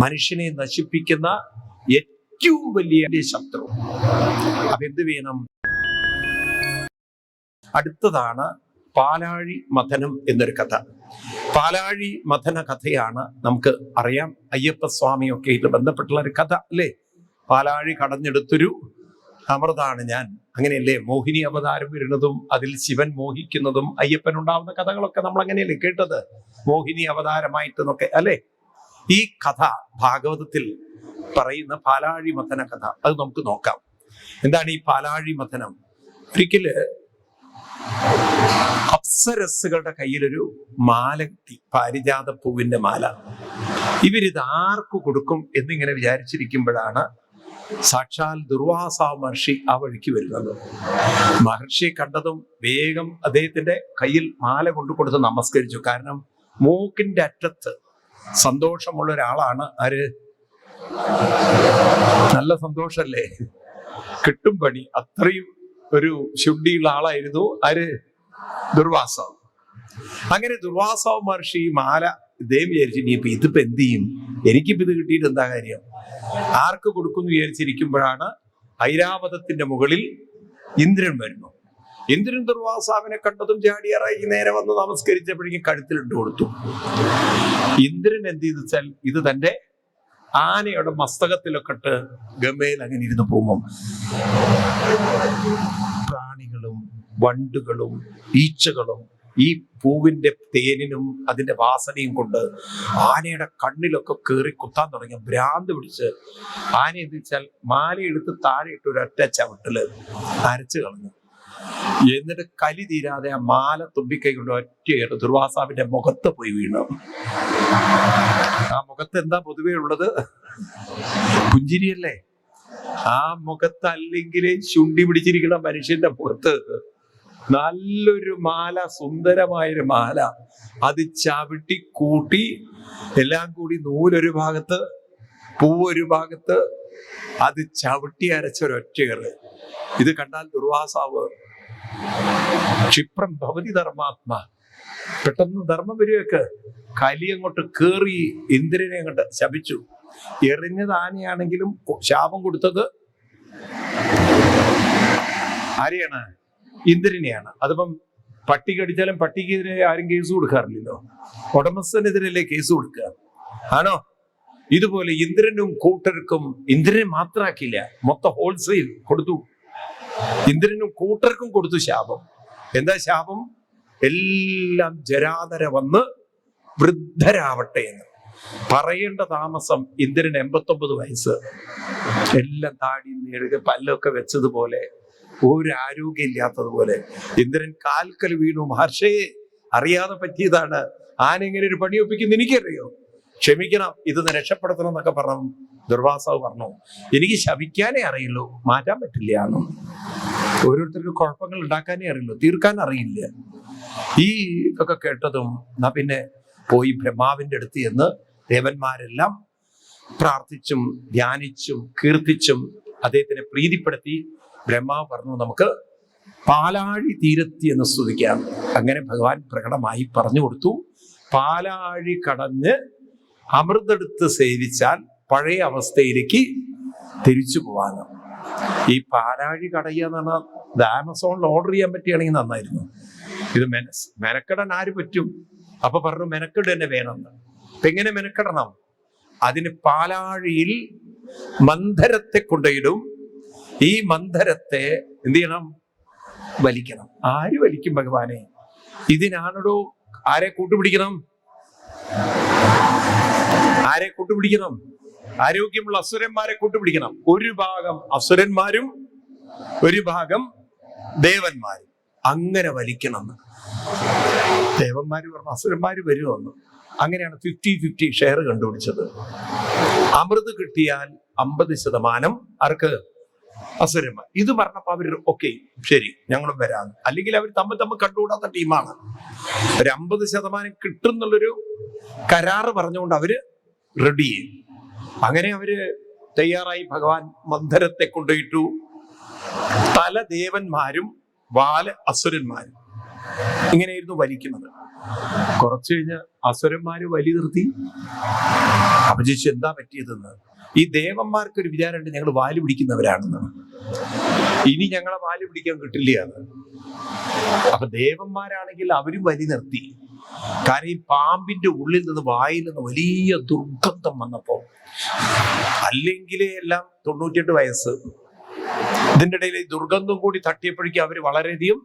മനുഷ്യനെ നശിപ്പിക്കുന്ന ഏറ്റവും വലിയ ശത്രു. അപ്പൊ എന്ത് വേണം? അടുത്തതാണ് പാലാഴി മഥനം എന്നൊരു കഥ. പാലാഴി മഥന കഥയാണ് നമുക്ക് അറിയാം. അയ്യപ്പസ്വാമിയൊക്കെ ഇത് ബന്ധപ്പെട്ടുള്ള ഒരു കഥ അല്ലേ? പാലാഴി കടഞ്ഞെടുത്തൊരു അമൃതാണ് ഞാൻ, അങ്ങനെയല്ലേ മോഹിനി അവതാരം വരുന്നതും അതിൽ ശിവൻ മോഹിക്കുന്നതും അയ്യപ്പനുണ്ടാവുന്ന കഥകളൊക്കെ നമ്മൾ അങ്ങനെയല്ലേ കേട്ടത്? മോഹിനി അവതാരമായിട്ടെന്നൊക്കെ അല്ലേ? ഈ കഥ ഭാഗവതത്തിൽ പറയുന്ന പാലാഴി മഥന കഥ അത് നമുക്ക് നോക്കാം. എന്താണ് ഈ പാലാഴി മഥനം? ഒരിക്കല് അപ്സരസ്സുകളുടെ കയ്യിലൊരു മാല കിട്ടി, പാരിജാത പൂവിന്റെ മാല. ഇവരിത് ആർക്കു കൊടുക്കും എന്നിങ്ങനെ വിചാരിച്ചിരിക്കുമ്പോഴാണ് സാക്ഷാൽ ദുർവാസ മഹർഷി ആ വഴിക്ക് വരുന്നത്. മഹർഷി കണ്ടതും വേഗം അദ്ദേഹത്തിന്റെ കയ്യിൽ മാല കൊണ്ടുകൊടുത്ത് നമസ്കരിച്ചു. കാരണം മൂക്കിന്റെ അറ്റത്ത് സന്തോഷമുള്ള ഒരാളാണ് ആര്? നല്ല സന്തോഷല്ലേ, കിട്ടും പണി. അത്രയും ഒരു ശുദ്ധിയുള്ള ആളായിരുന്നു ആര്? ദുർവാസാവ്. അങ്ങനെ ദുർവാസാവ് മഹർഷി മാല ഇദ്ദേഹം വിചാരിച്ചു, ഇനിയിപ്പൊ ഇതിപ്പോ എന്ത് ചെയ്യും, എനിക്കിപ്പോ ഇത് കിട്ടിയിട്ട് എന്താ കാര്യം, ആർക്ക് കൊടുക്കുന്നു വിചാരിച്ചിരിക്കുമ്പോഴാണ് ഐരാവതത്തിന്റെ മുകളിൽ ഇന്ദ്രൻ വരുന്നു. ഇന്ദ്രൻ ദുർവാസാവിനെ കണ്ടതും ചാടിയറായി നേരെ വന്ന് നമസ്കരിച്ചപ്പോഴേക്കും കഴുത്തിലിട്ട് കൊടുത്തു. ഇന്ദ്രൻ എന്ത് ചെയ്തു വെച്ചാൽ ഇത് തന്റെ ആനയുടെ മസ്തകത്തിലൊക്കെ ഇട്ട് ഗംഭയിൽ അങ്ങനെ ഇരുന്ന് പോകുമ്പം പ്രാണികളും വണ്ടുകളും ഈച്ചകളും ഈ പൂവിന്റെ തേനിനും അതിന്റെ വാസനയും കൊണ്ട് ആനയുടെ കണ്ണിലൊക്കെ കയറി കുത്താൻ തുടങ്ങി. ഭ്രാന്ത് പിടിച്ച് ആന എന്ത് വെച്ചാൽ മാല എടുത്ത് താഴെ ഇട്ട് ഒരൊറ്റ ചവിട്ടല് അരച്ചു കളഞ്ഞു. എന്നിട്ട് കലി തീരാതെ ആ മാല തുമ്പിക്കൈ കൊണ്ട് ഒറ്റയേറ് ദുർവാസാവിന്റെ മുഖത്ത് പോയി വീണു. ആ മുഖത്ത് എന്താ പൊതുവേ ഉള്ളത്? പുഞ്ചിരിയല്ലേ? ആ മുഖത്ത് അല്ലെങ്കിൽ ചുണ്ടി പിടിച്ചിരിക്കുന്ന മനുഷ്യന്റെ പുറത്ത് നല്ലൊരു മാല, സുന്ദരമായൊരു മാല, അത് ചവിട്ടി കൂട്ടി എല്ലാം കൂടി നൂലൊരു ഭാഗത്ത് പൂവൊരു ഭാഗത്ത് അത് ചവിട്ടി അരച്ചൊരൊറ്റയേറ്. ഇത് കണ്ടാൽ ദുർവാസാവ് ക്ഷിപ്രം ഭവതി ധർമാത്മ, പെട്ടെന്ന് ധർമ്മം വരികയൊക്കെ കലി അങ്ങോട്ട് കേറി ഇന്ദ്രനെ അങ്ങോട്ട് ശപിച്ചു. എറിഞ്ഞത് ആനയാണെങ്കിലും ശാപം കൊടുത്തത് ആരെയാണ്? ഇന്ദ്രനെയാണ്. അതിപ്പം പട്ടി കടിച്ചാലും പട്ടിക്കെതിരെ ആരും കേസ് കൊടുക്കാറില്ലല്ലോ, ഉടമസ്ഥനെതിരല്ലേ കേസ് കൊടുക്കുക, ആണോ? ഇതുപോലെ ഇന്ദ്രനും കൂട്ടർക്കും, ഇന്ദ്രനെ മാത്രമാക്കിയില്ല, മൊത്തം ഹോൾസെയിൽ കൊടുത്തു. ഇന്ദ്രനും കൂട്ടർക്കും കൊടുത്തു ശാപം. എന്താ ശാപം? എല്ലാം ജരാതര വന്ന് വൃദ്ധരാവട്ടെ എന്ന്. പറയേണ്ട താമസം ഇന്ദ്രൻ 89 വയസ്സ്, എല്ലാം താടി നേടുക, പല്ലൊക്കെ വെച്ചതുപോലെ, ഒരു ആരോഗ്യം ഇല്ലാത്തതുപോലെ. ഇന്ദ്രൻ കാൽക്കൽ വീണു. മഹർഷിയെ അറിയാതെ പറ്റിയതാണ്, ആന ഇങ്ങനെ ഒരു പണി ഒപ്പിക്കുന്ന എനിക്കറിയോ, ക്ഷമിക്കണം, ഇതൊന്ന് രക്ഷപ്പെടുത്തണം എന്നൊക്കെ പറഞ്ഞു. ദുർവാസാവ് പറഞ്ഞു, എനിക്ക് ശപിക്കാനേ അറിയുള്ളൂ, മാറ്റാൻ പറ്റില്ല എന്ന്. ഓരോരുത്തർക്ക് കുഴപ്പങ്ങൾ ഉണ്ടാക്കാനേ അറിയുള്ളൂ, തീർക്കാൻ അറിയില്ല. ഈ ഇതൊക്കെ കേട്ടതും എന്നാ പിന്നെ പോയി ബ്രഹ്മാവിന്റെ അടുത്ത് എന്ന് ദേവന്മാരെല്ലാം പ്രാർത്ഥിച്ചും ധ്യാനിച്ചും കീർത്തിച്ചും അദ്ദേഹത്തിനെ പ്രീതിപ്പെടുത്തി. ബ്രഹ്മാവ് പറഞ്ഞു, നമുക്ക് പാലാഴി തീരത്തി എന്ന് സ്തുതിക്കാം. അങ്ങനെ ഭഗവാൻ പ്രകടമായി പറഞ്ഞു കൊടുത്തു, പാലാഴി കടഞ്ഞ് അമൃതെടുത്ത് സേവിച്ചാൽ പഴയ അവസ്ഥയിലേക്ക് തിരിച്ചു പോവാന്ന്. ഈ പാലാഴി കടയുക എന്ന് പറഞ്ഞാൽ ഇത് ആമസോണിൽ ഓർഡർ ചെയ്യാൻ പറ്റുകയാണെങ്കിൽ നന്നായിരുന്നു. ഇത് മെനക്കെടാൻ ആര് പറ്റും? അപ്പൊ പറഞ്ഞു മെനക്കെട് തന്നെ വേണമെന്ന്. അപ്പൊ എങ്ങനെ മെനക്കെടണം? അതിന് പാലാഴിയിൽ മന്ധരത്തെ കൊണ്ടിടും. ഈ മന്ധരത്തെ എന്ത് ചെയ്യണം? വലിക്കണം. ആര് വലിക്കും ഭഗവാനെ? ഇതിനാണോ ആരെ കൂട്ടുപിടിക്കണം? ആരെ കൂട്ടുപിടിക്കണം? ആരോഗ്യമുള്ള അസുരന്മാരെ കൂട്ടുപിടിക്കണം. ഒരു ഭാഗം അസുരന്മാരും ഒരു ഭാഗം ദേവന്മാരും, അങ്ങനെ വലിക്കണം. ദേവന്മാര് പറഞ്ഞു അസുരന്മാര് വരുമെന്ന്. അങ്ങനെയാണ് 50-50 ഷെയർ കണ്ടുപിടിച്ചത്. അമൃത് കിട്ടിയാൽ 50% ആർക്ക്? അസുരന്മാർ. ഇത് പറഞ്ഞപ്പോ അവര് ഓക്കെ ശരി ഞങ്ങളും വരാം. അല്ലെങ്കിൽ അവർ തമ്മിൽ കണ്ടുകൂടാത്ത ടീമാണ്. ഒരു 50% കിട്ടും എന്നുള്ളൊരു കരാറ് പറഞ്ഞുകൊണ്ട് അവര് റെഡി ചെയ്യും. അങ്ങനെ അവര് തയ്യാറായി. ഭഗവാൻ മന്ധരത്തെ കൊണ്ടുപോയിട്ടു. തല ദേവന്മാരും വാല് അസുരന്മാരും. ഇങ്ങനെയായിരുന്നു വലിക്കുന്നത്. കുറച്ചു കഴിഞ്ഞ് അസുരന്മാര് വലി നിർത്തി. അപ്പൊ ചോദിച്ചു എന്താ പറ്റിയതെന്ന്. ഈ ദേവന്മാർക്കൊരു വിചാരമുണ്ട്, ഞങ്ങൾ വാല് പിടിക്കുന്നവരാണെന്ന്. ഇനി ഞങ്ങളെ വാല് പിടിക്കാൻ കിട്ടില്ല എന്ന്. അപ്പൊ ദേവന്മാരാണെങ്കിൽ അവരും വലി നിർത്തി. കാരണം ഈ പാമ്പിന്റെ ഉള്ളിൽ നിന്ന് വായിൽ നിന്ന് വലിയ ദുർഗന്ധം വന്നപ്പോ, അല്ലെങ്കിലേ എല്ലാം 98 വയസ്സ്, ഇതിന്റെ ഇടയിൽ ഈ ദുർഗന്ധം കൂടി തട്ടിയപ്പോഴേക്കും അവര് വളരെയധികം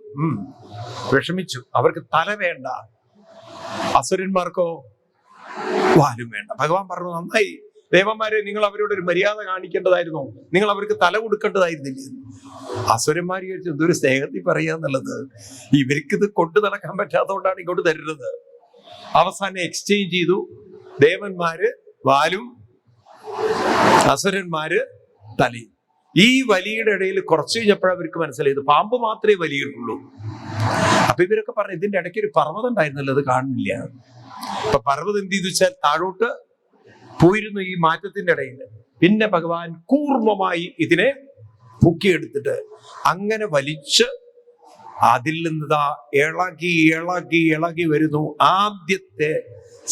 വിഷമിച്ചു. അവർക്ക് തല വേണ്ട, അസുരന്മാർക്കോ വാലും വേണ്ട. ഭഗവാൻ പറഞ്ഞു, നന്നായി ദേവന്മാരെ, നിങ്ങൾ അവരോട് ഒരു മര്യാദ കാണിക്കേണ്ടതായിരുന്നു, നിങ്ങൾ അവർക്ക് തല കൊടുക്കേണ്ടതായിരുന്നില്ലേ. അസുരന്മാർ ചോദിച്ചു, എന്തൊരു സ്നേഹത്തിൽ പറയാന്നുള്ളത്, ഇവർക്കിത് കൊണ്ടു നടക്കാൻ പറ്റാത്തതുകൊണ്ടാണ് ഇങ്ങോട്ട് തരുന്നത്. അവസാനം എക്സ്ചേഞ്ച് ചെയ്തു. ദേവന്മാര് വാലും അസുരന്മാര് തലയും. ഈ വലിയുടെ ഇടയിൽ കുറച്ച് കഴിഞ്ഞപ്പോഴാണ് അവർക്ക് മനസ്സിലായത് പാമ്പ് മാത്രമേ വലിയുള്ളൂ. അപ്പൊ ഇവരൊക്കെ പറഞ്ഞു, ഇതിന്റെ ഇടയ്ക്ക് ഒരു പർവ്വതം ഉണ്ടായിരുന്നല്ലോ, അത് കാണുന്നില്ല. അപ്പൊ പർവ്വതം എന്ത് ചെയ്തു വെച്ചാൽ താഴോട്ട് പോയിരുന്നു ഈ മാറ്റത്തിന്റെ ഇടയിൽ. പിന്നെ ഭഗവാൻ കൂർമ്മമായി ഇതിനെ പൊക്കിയെടുത്തിട്ട് അങ്ങനെ വലിച്ച് അതിൽ നിന്നതാ ഇളകി ഇളകി ഇളകി വരുന്നു ആദ്യത്തെ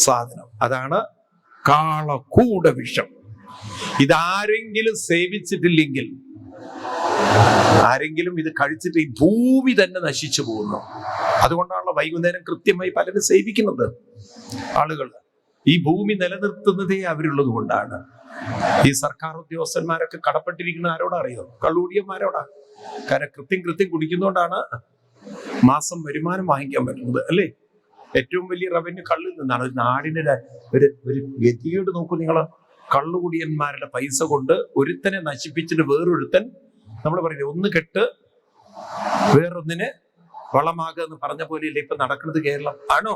സാധനം. അതാണ് കാളകൂട വിഷം. ഇതാരെങ്കിലും സേവിച്ചിട്ടില്ലെങ്കിൽ, ആരെങ്കിലും ഇത് കഴിച്ചിട്ട് ഈ ഭൂമി തന്നെ നശിച്ചു പോകുന്നു. അതുകൊണ്ടാണല്ലോ വൈകുന്നേരം കൃത്യമായി പലരും സേവിക്കുന്നത്. ആളുകൾ ഈ ഭൂമി നിലനിർത്തുന്നതേ അവരുള്ളത് കൊണ്ടാണ്. ഈ സർക്കാർ ഉദ്യോഗസ്ഥന്മാരൊക്കെ കടപ്പെട്ടിരിക്കുന്ന ആരോടാ അറിയോ? കള്ളുകുടിയന്മാരോടാ. കാരണം കൃത്യം കുടിക്കുന്നതുകൊണ്ടാണ് മാസം വരുമാനം വാങ്ങിക്കാൻ പറ്റുന്നത്, അല്ലേ? ഏറ്റവും വലിയ റവന്യൂ കള്ളിൽ നിന്നാണ്. ഒരു നാടിന്റെ ഒരു ഗതികേട് നോക്കൂ നിങ്ങൾ. കള്ളുകുടിയന്മാരുടെ പൈസ കൊണ്ട് ഒരുത്തനെ നശിപ്പിച്ചിട്ട് വേറൊരുത്തൻ, നമ്മൾ പറയില്ലേ, ഒന്ന് കെട്ട് വേറൊന്നിന് വളമാകുക എന്ന് പറഞ്ഞ പോലെയല്ലേ ഇപ്പൊ നടക്കുന്നത് കേരളം? ആണോ?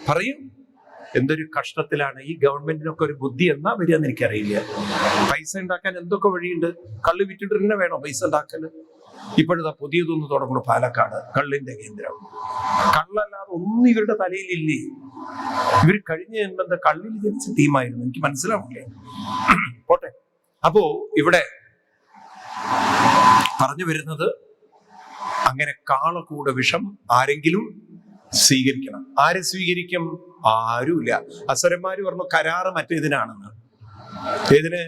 പറയും. എന്തൊരു കഷ്ടത്തിലാണ്. ഈ ഗവൺമെന്റിനൊക്കെ ഒരു ബുദ്ധി എന്നാ വരിക എന്ന് എനിക്കറിയില്ല. പൈസ ഉണ്ടാക്കാൻ എന്തൊക്കെ വഴിയുണ്ട്. കള്ള് വിറ്റിട്ട് തന്നെ വേണോ പൈസ ഉണ്ടാക്കല്? ഇപ്പോഴത്തെ പുതിയതൊന്ന് തുടങ്ങുന്നു, പാലക്കാട് കള്ളിന്റെ കേന്ദ്രം. കള്ളല്ലാതെ ഒന്നും ഇവരുടെ തലയിലില്ലേ. ഇവർ കഴിഞ്ഞ ജന്മത്തെ കള്ളിൽ ജനിച്ച ടീമായിരുന്നു. എനിക്ക് മനസ്സിലാവില്ലേ. പോട്ടെ. അപ്പോ ഇവിടെ പറഞ്ഞു വരുന്നത്, അങ്ങനെ കാളകൂട വിഷം ആരെങ്കിലും സ്വീകരിക്കണം. ആരെ സ്വീകരിക്കും? ആരുമില്ല. അസുരന്മാര് പറഞ്ഞു കരാറ് മറ്റേതിനാണെന്ന്. ഏതിന്?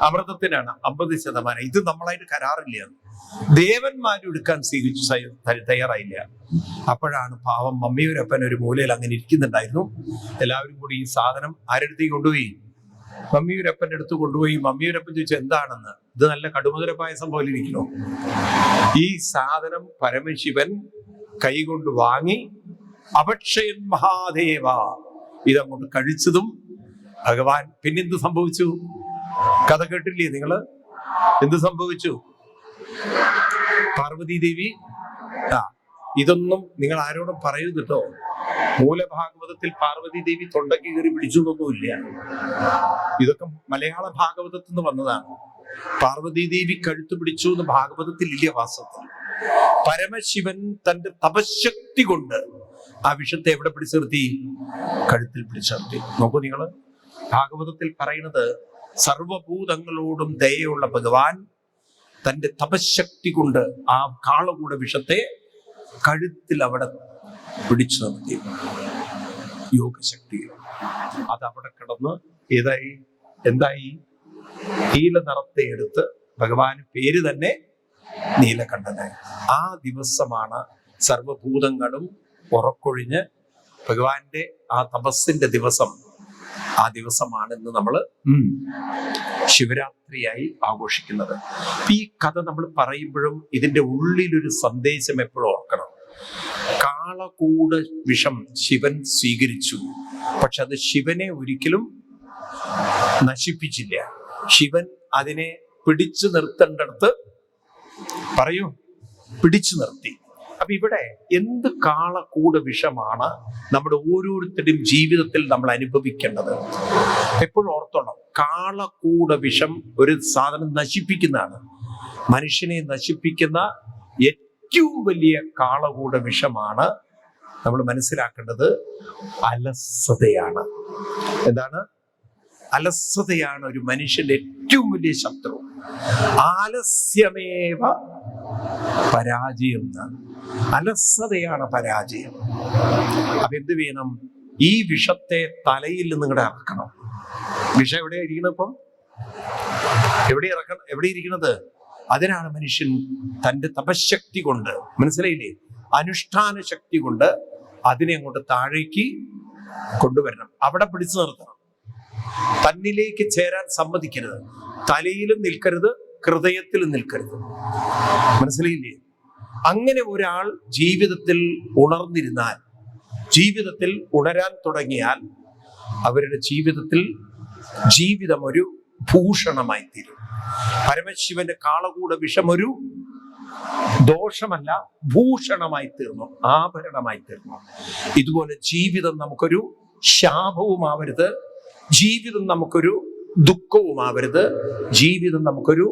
അമൃതത്തിനാണ് 50%. ഇത് നമ്മളായിട്ട് കരാറില്ല. ദേവന്മാരും എടുക്കാൻ തയ്യാറായില്ല. അപ്പോഴാണ് പാവം മമ്മിയൂരപ്പൻ ഒരു മൂലയിൽ അങ്ങനെ ഇരിക്കുന്നുണ്ടായിരുന്നു. എല്ലാവരും കൂടി ഈ സാധനം ആരെടുത്തേക്ക് കൊണ്ടുപോയി? മമ്മിയൂരപ്പൻ്റെ അടുത്ത് കൊണ്ടുപോയി. മമ്മിയൂരപ്പൻ ചോദിച്ചു എന്താണെന്ന്. ഇത് നല്ല കടുമുതര പായസം പോലെ ഇരിക്കണോ? ഈ സാധനം പരമശിവൻ കൈകൊണ്ട് വാങ്ങി അപക്ഷയൻ മഹാദേവ ഇതങ്ങോട്ട് കഴിച്ചതും ഭഗവാൻ പിന്നെന്ത് സംഭവിച്ചു? കഥ കേട്ടില്ലേ നിങ്ങള്? എന്ത് സംഭവിച്ചു? പാർവതി ദേവി, ഇതൊന്നും നിങ്ങൾ ആരോടും പറയരുത് കേട്ടോ. മൂലഭാഗവതത്തിൽ പാർവതി ദേവി തൊണ്ടയ്ക്ക് കയറി പിടിച്ചൊന്നുമില്ല. ഇതൊക്കെ മലയാള ഭാഗവതത്തിൽ നിന്ന് വന്നതാണ്. പാർവതി ദേവി കഴുത്ത് പിടിച്ചു എന്ന് ഭാഗവതത്തിൽ ഇല്ല. വാസ്തവത്തിൽ പരമശിവൻ തന്റെ തപശക്തി കൊണ്ട് ആ വിഷത്തെ എവിടെ പിടിച്ചു നിർത്തി? കഴുത്തിൽ പിടിച്ചു നിർത്തി. നോക്കൂ നിങ്ങള്, ഭാഗവതത്തിൽ പറയുന്നത് സർവഭൂതങ്ങളോടും ദയയുള്ള ഭഗവാൻ തന്റെ തപശക്തി കൊണ്ട് ആ കാളകൂട വിഷത്തെ കഴുത്തിൽ അവിടെ പിടിച്ചു നിർത്തി. യോഗശക്തി അതവിടെ കിടന്ന് എന്തായി? നീല നിറത്തെ എടുത്ത് ഭഗവാന് പേര് തന്നെ നീലകണ്ഠനായി. ആ ദിവസമാണ് സർവഭൂതങ്ങളും ഉറക്കൊഴിഞ്ഞ് ഭഗവാന്റെ ആ തപസ്സിന്റെ ദിവസം. ആ ദിവസമാണ് നമ്മൾ ശിവരാത്രിയായി ആഘോഷിക്കുന്നത്. ഈ കഥ നമ്മൾ പറയുമ്പോഴും ഇതിന്റെ ഉള്ളിലൊരു സന്ദേശം എപ്പോഴും ഓർക്കണം. കാളകൂട വിഷം ശിവൻ സ്വീകരിച്ചു, പക്ഷെ അത് ശിവനെ ഒരിക്കലും നശിപ്പിച്ചില്ല. ശിവൻ അതിനെ പിടിച്ചു നിർത്തേണ്ടടുത്ത് പിടിച്ചു നിർത്തി. അപ്പൊ ഇവിടെ എന്ത് കാളകൂട വിഷമാണ് നമ്മുടെ ഓരോരുത്തരുടെയും ജീവിതത്തിൽ നമ്മൾ അനുഭവിക്കേണ്ടത്? എപ്പോഴും ഓർത്തോണം, കാളകൂട വിഷം ഒരു സാധനം നശിപ്പിക്കുന്നതാണ്. മനുഷ്യനെ നശിപ്പിക്കുന്ന ഏറ്റവും വലിയ കാളകൂട വിഷമാണ് നമ്മൾ മനസ്സിലാക്കേണ്ടത്. അലസതയാണ്. എന്താണ്? അലസതയാണ് ഒരു മനുഷ്യന്റെ ഏറ്റവും വലിയ ശത്രു. ആലസ്യമേവ പരാജയം എന്നാണ്. അലസതയാണ് പരാജയം. അപ്പൊ എന്ത് വേണം? ഈ വിഷത്തെ തലയിൽ നിങ്ങളുടെ ഇറക്കണം. വിഷം എവിടെയാ ഇരിക്കുന്നത്? ഇപ്പം എവിടെ ഇരിക്കുന്നത്? അതിനാണ് മനുഷ്യൻ തൻ്റെ തപശക്തി കൊണ്ട്, മനസ്സിലായില്ലേ, അനുഷ്ഠാന ശക്തി കൊണ്ട് അതിനെ അങ്ങോട്ട് താഴേക്ക് കൊണ്ടുവരണം. അവിടെ പിടിച്ചു നിർത്തണം. തന്നിലേക്ക് ചേരാൻ സമ്മതിക്കരുത്. തലയിലും നിൽക്കരുത്, ഹൃദയത്തിലും നിൽക്കരുത്. മനസ്സിലായില്ലേ? അങ്ങനെ ഒരാൾ ജീവിതത്തിൽ ഉണർന്നിരുന്നാൽ, ജീവിതത്തിൽ ഉണരാൻ തുടങ്ങിയാൽ, അവരുടെ ജീവിതം ഒരു ഭൂഷണമായി തീരും. പരമശിവന്റെ കാളകൂട വിഷം ഒരു ദോഷമല്ല, ഭൂഷണമായി തീർന്നു, ആഭരണമായി തീർന്നു. ഇതുപോലെ ജീവിതം നമുക്കൊരു ശാപവുമാവരുത്, ജീവിതം നമുക്കൊരു ദുഃഖവുമാവരുത്, ജീവിതം നമുക്കൊരു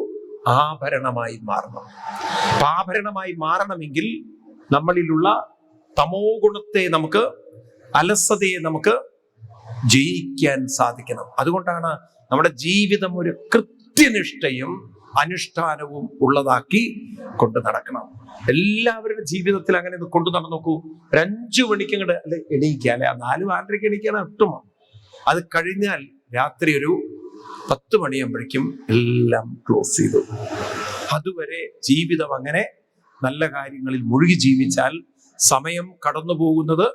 ആഭരണമായി മാറണം. ആഭരണമായി മാറണമെങ്കിൽ നമ്മളിലുള്ള തമോ ഗുണത്തെ നമുക്ക്, അലസതയെ നമുക്ക് ജയിക്കാൻ സാധിക്കണം. അതുകൊണ്ടാണ് നമ്മുടെ ജീവിതം ഒരു കൃത്യനിഷ്ഠയും അനുഷ്ഠാനവും ഉള്ളതാക്കി കൊണ്ട് നടക്കണം. എല്ലാവരുടെ ജീവിതത്തിൽ അങ്ങനെ കൊണ്ടു നടന്നു നോക്കൂ. ഒരു 5 മണിക്ക് അങ്ങോട്ട് അല്ലെ എണീക്കുക, അല്ലെ 4-4:30 എണീക്കാണ് ഒട്ടുമോ. അത് കഴിഞ്ഞാൽ രാത്രി ഒരു 10 മണിയാകുമ്പോഴേക്കും എല്ലാം ക്ലോസ് ചെയ്തു. അതുവരെ ജീവിതം അങ്ങനെ നല്ല കാര്യങ്ങളിൽ മുഴുകി ജീവിച്ചാൽ സമയം കടന്നു പോകുന്നത്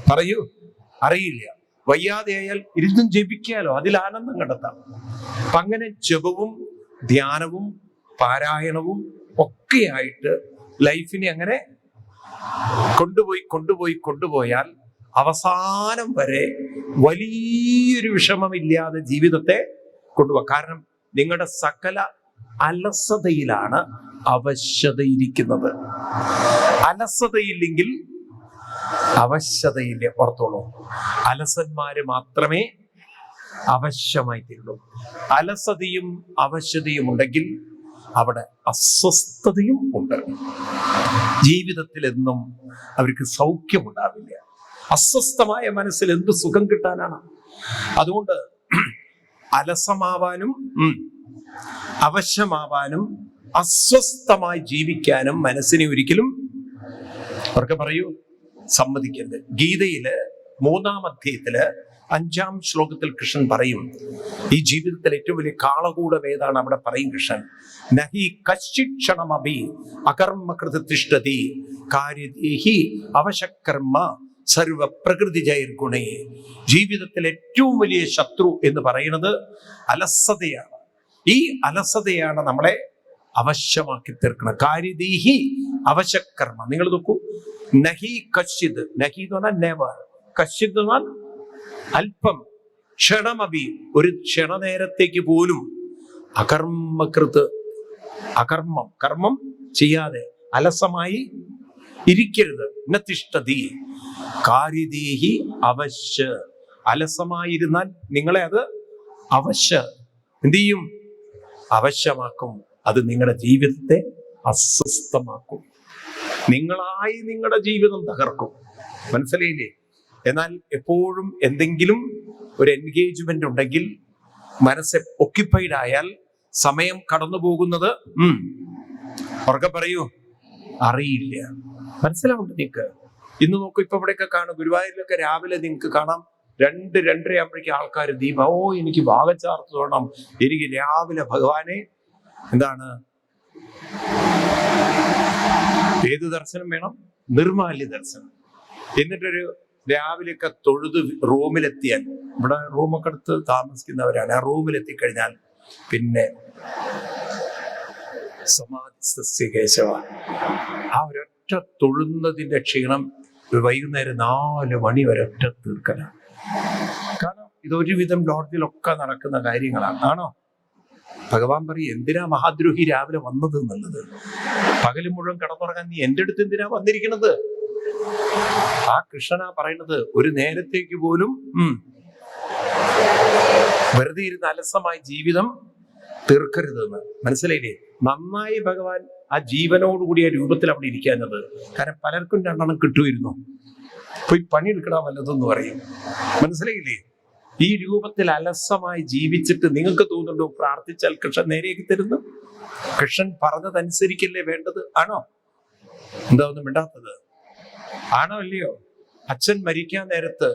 പറയൂ അറിയില്ല. വയ്യാതെയായാൽ ഇരുന്നും ജപിക്കാലോ, അതിൽ ആനന്ദം കണ്ടെത്താം. അപ്പൊ അങ്ങനെ ജപവും ധ്യാനവും പാരായണവും ഒക്കെയായിട്ട് ലൈഫിനെ അങ്ങനെ കൊണ്ടുപോയാൽ അവസാനം വരെ വലിയൊരു വിഷമമില്ലാതെ ജീവിതത്തെ കൊണ്ടുപോകാം. കാരണം നിങ്ങളുടെ സകല അലസതയിലാണ് അവശ്യതയിരിക്കുന്നത്. അലസതയില്ലെങ്കിൽ അവശ്യതയില്ലേ, ഓർത്തോളൂ. അലസന്മാര് മാത്രമേ അവശ്യമായി തീരുള്ളൂ. അലസതയും അവശ്യതയും ഉണ്ടെങ്കിൽ അവിടെ അസ്വസ്ഥതയും ഉണ്ട്. ജീവിതത്തിൽ എന്നും അവർക്ക് സൗഖ്യമുണ്ടാവില്ല. അസ്വസ്ഥമായ മനസ്സിൽ എന്ത് സുഖം കിട്ടാനാണ്? അതുകൊണ്ട് അലസമാവാനും അവശ്യമാവാനും അസ്വസ്ഥമായി ജീവിക്കാനും മനസ്സിനെ ഒരിക്കലും അവർക്ക് പറയൂ സമ്മതിക്കരുത്. ഗീതയില് 3-ാം അധ്യായത്തില് 5-ാം ശ്ലോകത്തിൽ കൃഷ്ണൻ പറയും, ഈ ജീവിതത്തിൽ ഏറ്റവും വലിയ കാളകൂടം ഏതാണ്? അവിടെ പറയും കൃഷ്ണൻ, നഹി കശ്ചിക്ഷണമഭി അകർമ്മകൃത തിഷ്ഠതി കാര്യദേഹി അവശകർമ്മ സർവ പ്രകൃതി ജൈർഗുണേ. ജീവിതത്തിൽ ഏറ്റവും വലിയ ശത്രു എന്ന് പറയുന്നത് അലസതയാണ്. ഈ അലസതയാണ് നമ്മളെ അവശ്യമാക്കി തീർക്കണം. കാര്യദേഹി അവശകർമ്മ. നിങ്ങൾ നോക്കൂ, നഹി കശ്ചിത്, നഹി എന്ന് പറഞ്ഞാൽ നെവർ, കശ്ചിത് എന്ന് പറഞ്ഞാൽ അല്പം, ക്ഷണമഭി ഒരു ക്ഷണനേരത്തേക്ക് പോലും കർമ്മം ചെയ്യാതെ അലസമായി ഇരിക്കരുത്. നതിഷ്ഠതി കാര്യദേഹി അവശ്യ. അലസമായിരുന്നാൽ നിങ്ങളെ അത് എന്ത് ചെയ്യും? അവശ്യമാക്കും. അത് നിങ്ങളുടെ ജീവിതത്തെ അസ്വസ്ഥമാക്കും. നിങ്ങളായി നിങ്ങളുടെ ജീവിതം തകർക്കും. മനസ്സിലായില്ലേ? എന്നാൽ എപ്പോഴും എന്തെങ്കിലും ഒരു എൻഗേജ്മെന്റ് ഉണ്ടെങ്കിൽ, മനസ്സ് ഒക്യുപ്പൈഡ് ആയാൽ സമയം കടന്നു പോകുന്നത് ഉറക്കെ പറയൂ അറിയില്ല. മനസ്സിലാവുണ്ട് നിങ്ങൾക്ക്? ഇന്ന് നോക്കൂ, ഇപ്പൊ ഇവിടെയൊക്കെ കാണും, ഗുരുവായൂരിലൊക്കെ രാവിലെ നിങ്ങൾക്ക് കാണാം 2-2:30 ആകുമ്പോഴേക്കും ആൾക്കാർ ദീപം, എനിക്ക് ഭാഗച്ചാർത്ത് തോന്നണം, എനിക്ക് രാവിലെ ഭഗവാനെ എന്താണ്, ഏത് ദർശനം വേണം? നിർമാല്യ ദർശനം. എന്നിട്ടൊരു രാവിലെയൊക്കെ തൊഴുത് റൂമിലെത്തിയാൽ, ഇവിടെ റൂമൊക്കെ എടുത്ത് താമസിക്കുന്നവരാണ്, ആ റൂമിലെത്തിക്കഴിഞ്ഞാൽ പിന്നെ സമാധി കേശവ, ആ ഒരൊറ്റ തൊഴുന്നതിന്റെ ക്ഷീണം വൈകുന്നേരം 4 മണി വരെ ഒറ്റ തീർക്കലാണ്. കാരണം ഇതൊരുവിധം ലോഡ്ജിലൊക്കെ നടക്കുന്ന കാര്യങ്ങളാണ്. ആണോ? ഭഗവാൻ പറയും, എന്തിനാ മഹാദ്രോഹി രാവിലെ വന്നത് എന്നുള്ളത്. പകല് മുഴുവൻ കിടന്നുറങ്ങാൻ നീ എൻ്റെ അടുത്ത് എന്തിനാ വന്നിരിക്കണത്? ആ കൃഷ്ണനാ പറയുന്നത്, ഒരു നേരത്തേക്ക് പോലും വെറുതെ ഇരുന്ന് അലസമായി ജീവിതം തീർക്കരുതെന്ന്. മനസ്സിലായില്ലേ? നന്നായി ഭഗവാൻ ആ ജീവനോടുകൂടിയ രൂപത്തിൽ അവിടെ ഇരിക്കാഞ്ഞത്. കാരണം പലർക്കും 2 കിട്ടുമായിരുന്നു. പോയി പണിയെടുക്കടാ വല്ലതെന്ന് പറയും. മനസ്സിലായില്ലേ? ഈ രൂപത്തിൽ അലസമായി ജീവിച്ചിട്ട് നിങ്ങൾക്ക് തോന്നുന്നുണ്ടോ പ്രാർത്ഥിച്ചാൽ കൃഷ്ണൻ നേരെയാക്കി തരുന്നു? കൃഷ്ണൻ പറഞ്ഞതനുസരിക്കല്ലേ വേണ്ടത്? ആണോ? എന്താ ഒന്നും മിണ്ടാത്തത്? ആണോ അല്ലയോ? അച്ഛൻ മരിക്കാൻ നേരത്ത്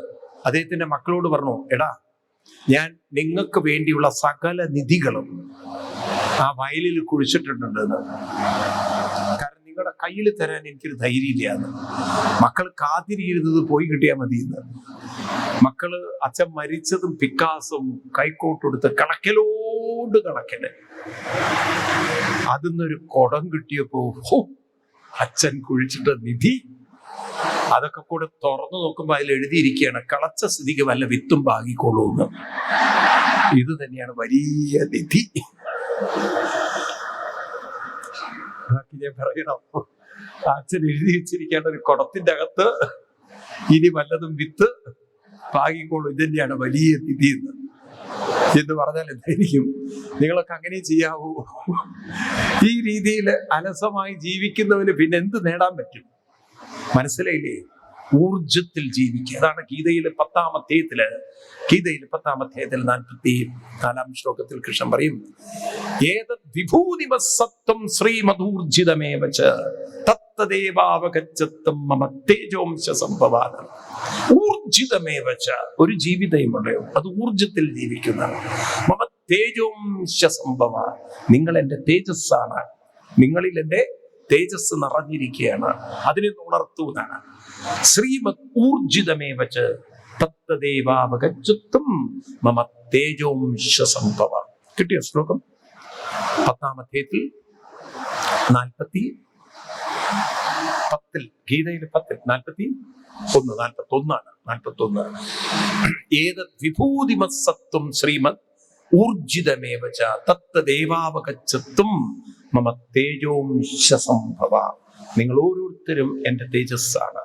അദ്ദേഹത്തിന്റെ മക്കളോട് പറഞ്ഞു, എടാ, ഞാൻ നിങ്ങൾക്ക് വേണ്ടിയുള്ള സകല നിധികളും ആ വയലിൽ കുഴിച്ചിട്ടുണ്ടെന്ന്. കാരണം നിങ്ങളുടെ കയ്യിൽ തരാൻ എനിക്കൊരു ധൈര്യമില്ലാന്ന്. മക്കൾ കാത്തിരിക്കുന്നത് പോയി കിട്ടിയാൽ മതി എന്ന്. മക്കള് അച്ഛൻ മരിച്ചതും പിക്കാസും കൈക്കോട്ടെടുത്ത് കണക്കലോട് കണക്കല്. അതിന്നൊരു കുടം കിട്ടിയപ്പോ അച്ഛൻ കുഴിച്ചിട്ട നിധി അതൊക്കെ കൂടെ തുറന്നു നോക്കുമ്പോ അതിൽ എഴുതിയിരിക്കുകയാണ്, കളച്ച സ്ഥിതിക്ക് വല്ല വിത്തും പാകിക്കോളൂ എന്ന്. ഇത് തന്നെയാണ് വലിയ നിധി. ഞാൻ പറയണം, അച്ഛൻ എഴുതി വെച്ചിരിക്കേണ്ട ഒരു കുടത്തിന്റെ അകത്ത് ഇനി വല്ലതും വിത്ത് പാകിക്കോളൂ, ഇത് തന്നെയാണ് വലിയ നിധി എന്ന് പറഞ്ഞാൽ എന്തായിരിക്കും? നിങ്ങളൊക്കെ അങ്ങനെ ചെയ്യാവൂ? ഈ രീതിയിൽ അലസമായി ജീവിക്കുന്നവന് പിന്നെ എന്ത് നേടാൻ പറ്റും? മനസ്സിലായില്ലേ? ഊർജത്തിൽ ജീവിക്കുക. അതാണ് ഗീതയിലെ 10-ാം അധ്യായത്തില് 44-ാം ശ്ലോകത്തിൽ കൃഷ്ണൻ പറയും, ഏതദ് വിഭൂതിമസത്വം ശ്രീമദൂർജിതമേവ ച തത്തദേവാവഗച്ഛത്വം മമ തേജോംശ സംഭവാന. ഊർജിതമേവ ച, ഒരു ജീവിതമുണ്ടോ അത് ഊർജത്തിൽ ജീവിക്കുന്നതാണ്. മമ തേജോംശ സംഭവ, നിങ്ങൾ എൻ്റെ തേജസ്സാണ്, നിങ്ങളിൽ എൻ്റെ തേജസ് നിറഞ്ഞിരിക്കുകയാണ്, അതിനെ ഉണർത്തുന്നതാണ്. ശ്രീമദ് ഊർജിതമേവ ച തത്തദേവാവഗച്ഛത്വം മമ തേജോംശ സംഭവ. കിട്ടിയ ശ്ലോകം 10-ാം അധ്യായത്തിൽ 40-ൽ ഗീതയിലെ 10-ൽ 41 ഏതദ് വിഭൂതിമസത്വം ശ്രീമദ് ഊർജിതമേവ ച തത്തദേവാവഗച്ഛത്വം മമ തേജോംശ സംഭവ. നിങ്ങൾ ഓരോരുത്തരും എൻ്റെ തേജസ്സാണ്,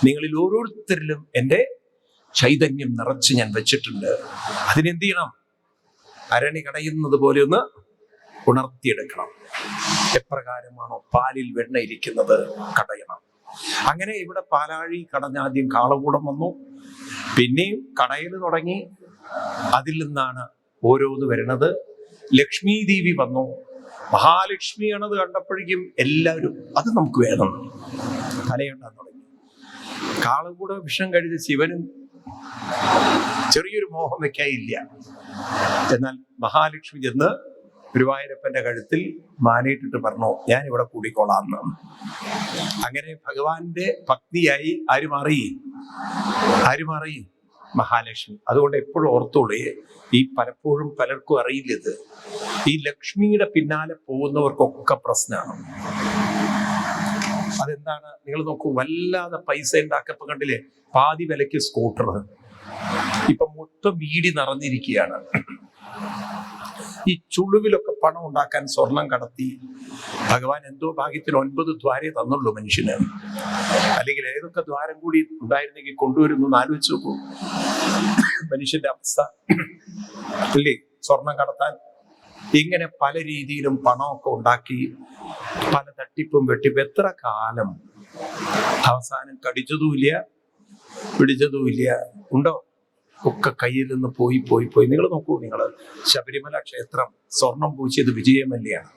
നിങ്ങളിൽ ഓരോരുത്തരിലും എൻ്റെ ചൈതന്യം നിറച്ച് ഞാൻ വെച്ചിട്ടുണ്ട്. അതിനെന്ത് ചെയ്യണം? അരണി കടയുന്നത് പോലെ ഒന്ന് ഉണർത്തിയെടുക്കണം. എപ്രകാരമാണോ പാലിൽ വെണ്ണ ഇരിക്കുന്നത്, കടയണം. അങ്ങനെ ഇവിടെ പാലാഴി കടഞ്ഞാദ്യം കാളകൂടം വന്നു, പിന്നെയും കടയിൽ തുടങ്ങി, അതിൽ നിന്നാണ് ഓരോന്ന് വരുന്നത്. ലക്ഷ്മി ദേവി വന്നു, മഹാലക്ഷ്മിയാണത് കണ്ടപ്പോഴേക്കും എല്ലാവരും അത് നമുക്ക് വേണം തലയുണ്ടാൻ തുടങ്ങി. കാളകൂട വിഷം കഴിച്ച ശിവനും ചെറിയൊരു മോഹം വെക്കാനില്ല. എന്നാൽ മഹാലക്ഷ്മി ചെന്ന് ഗുരുവായൂരപ്പന്റെ കഴുത്തിൽ മാനയിട്ടിട്ട് പറഞ്ഞു, ഞാൻ ഇവിടെ കൂടിക്കോളാന്ന്. അങ്ങനെ ഭഗവാന്റെ ഭക്തിയായി ആര് മാറി? മഹാലക്ഷ്മി. അതുകൊണ്ട് എപ്പോഴും ഓർത്തോളേ, ഈ പലപ്പോഴും പലർക്കും അറിയില്ലത്, ഈ ലക്ഷ്മിയുടെ പിന്നാലെ പോകുന്നവർക്കൊക്കെ പ്രശ്നമാണ്. അതെന്താണ്? നിങ്ങൾ നോക്കൂ, വല്ലാതെ പൈസ ഉണ്ടാക്കപ്പോ കണ്ടില്ലേ, പാതി വിലയ്ക്ക് സ്കൂട്ടർ, ഇപ്പൊ മൊത്തം വീടി നിറഞ്ഞിരിക്കുകയാണ്. ഈ ചുളുവിലൊക്കെ പണം ഉണ്ടാക്കാൻ സ്വർണം കടത്തി ഭഗവാൻ എന്തോ ഭാഗ്യത്തിന് 9 ദ്വാരേ തന്നുള്ളൂ മനുഷ്യന്. അല്ലെങ്കിൽ ഏതൊക്കെ ദ്വാരം കൂടി ഉണ്ടായിരുന്നെങ്കിൽ കൊണ്ടുവരുന്നു ആലോചിച്ച് നോക്കൂ മനുഷ്യന്റെ അവസ്ഥ അല്ലേ. സ്വർണം കടത്താൻ ഇങ്ങനെ പല രീതിയിലും പണമൊക്കെ ഉണ്ടാക്കി പല തട്ടിപ്പും വെട്ടിപ്പും എത്ര കാലം, അവസാനം കടിച്ചതുമില്ല പിടിച്ചതുമില്ല. ഉണ്ടോ? ഒക്കെ കയ്യിൽ നിന്ന് പോയി. നിങ്ങൾ നോക്കൂ, നിങ്ങൾ ശബരിമല ക്ഷേത്രം സ്വർണം പൂശിയത് വിജയമല്യാണ്.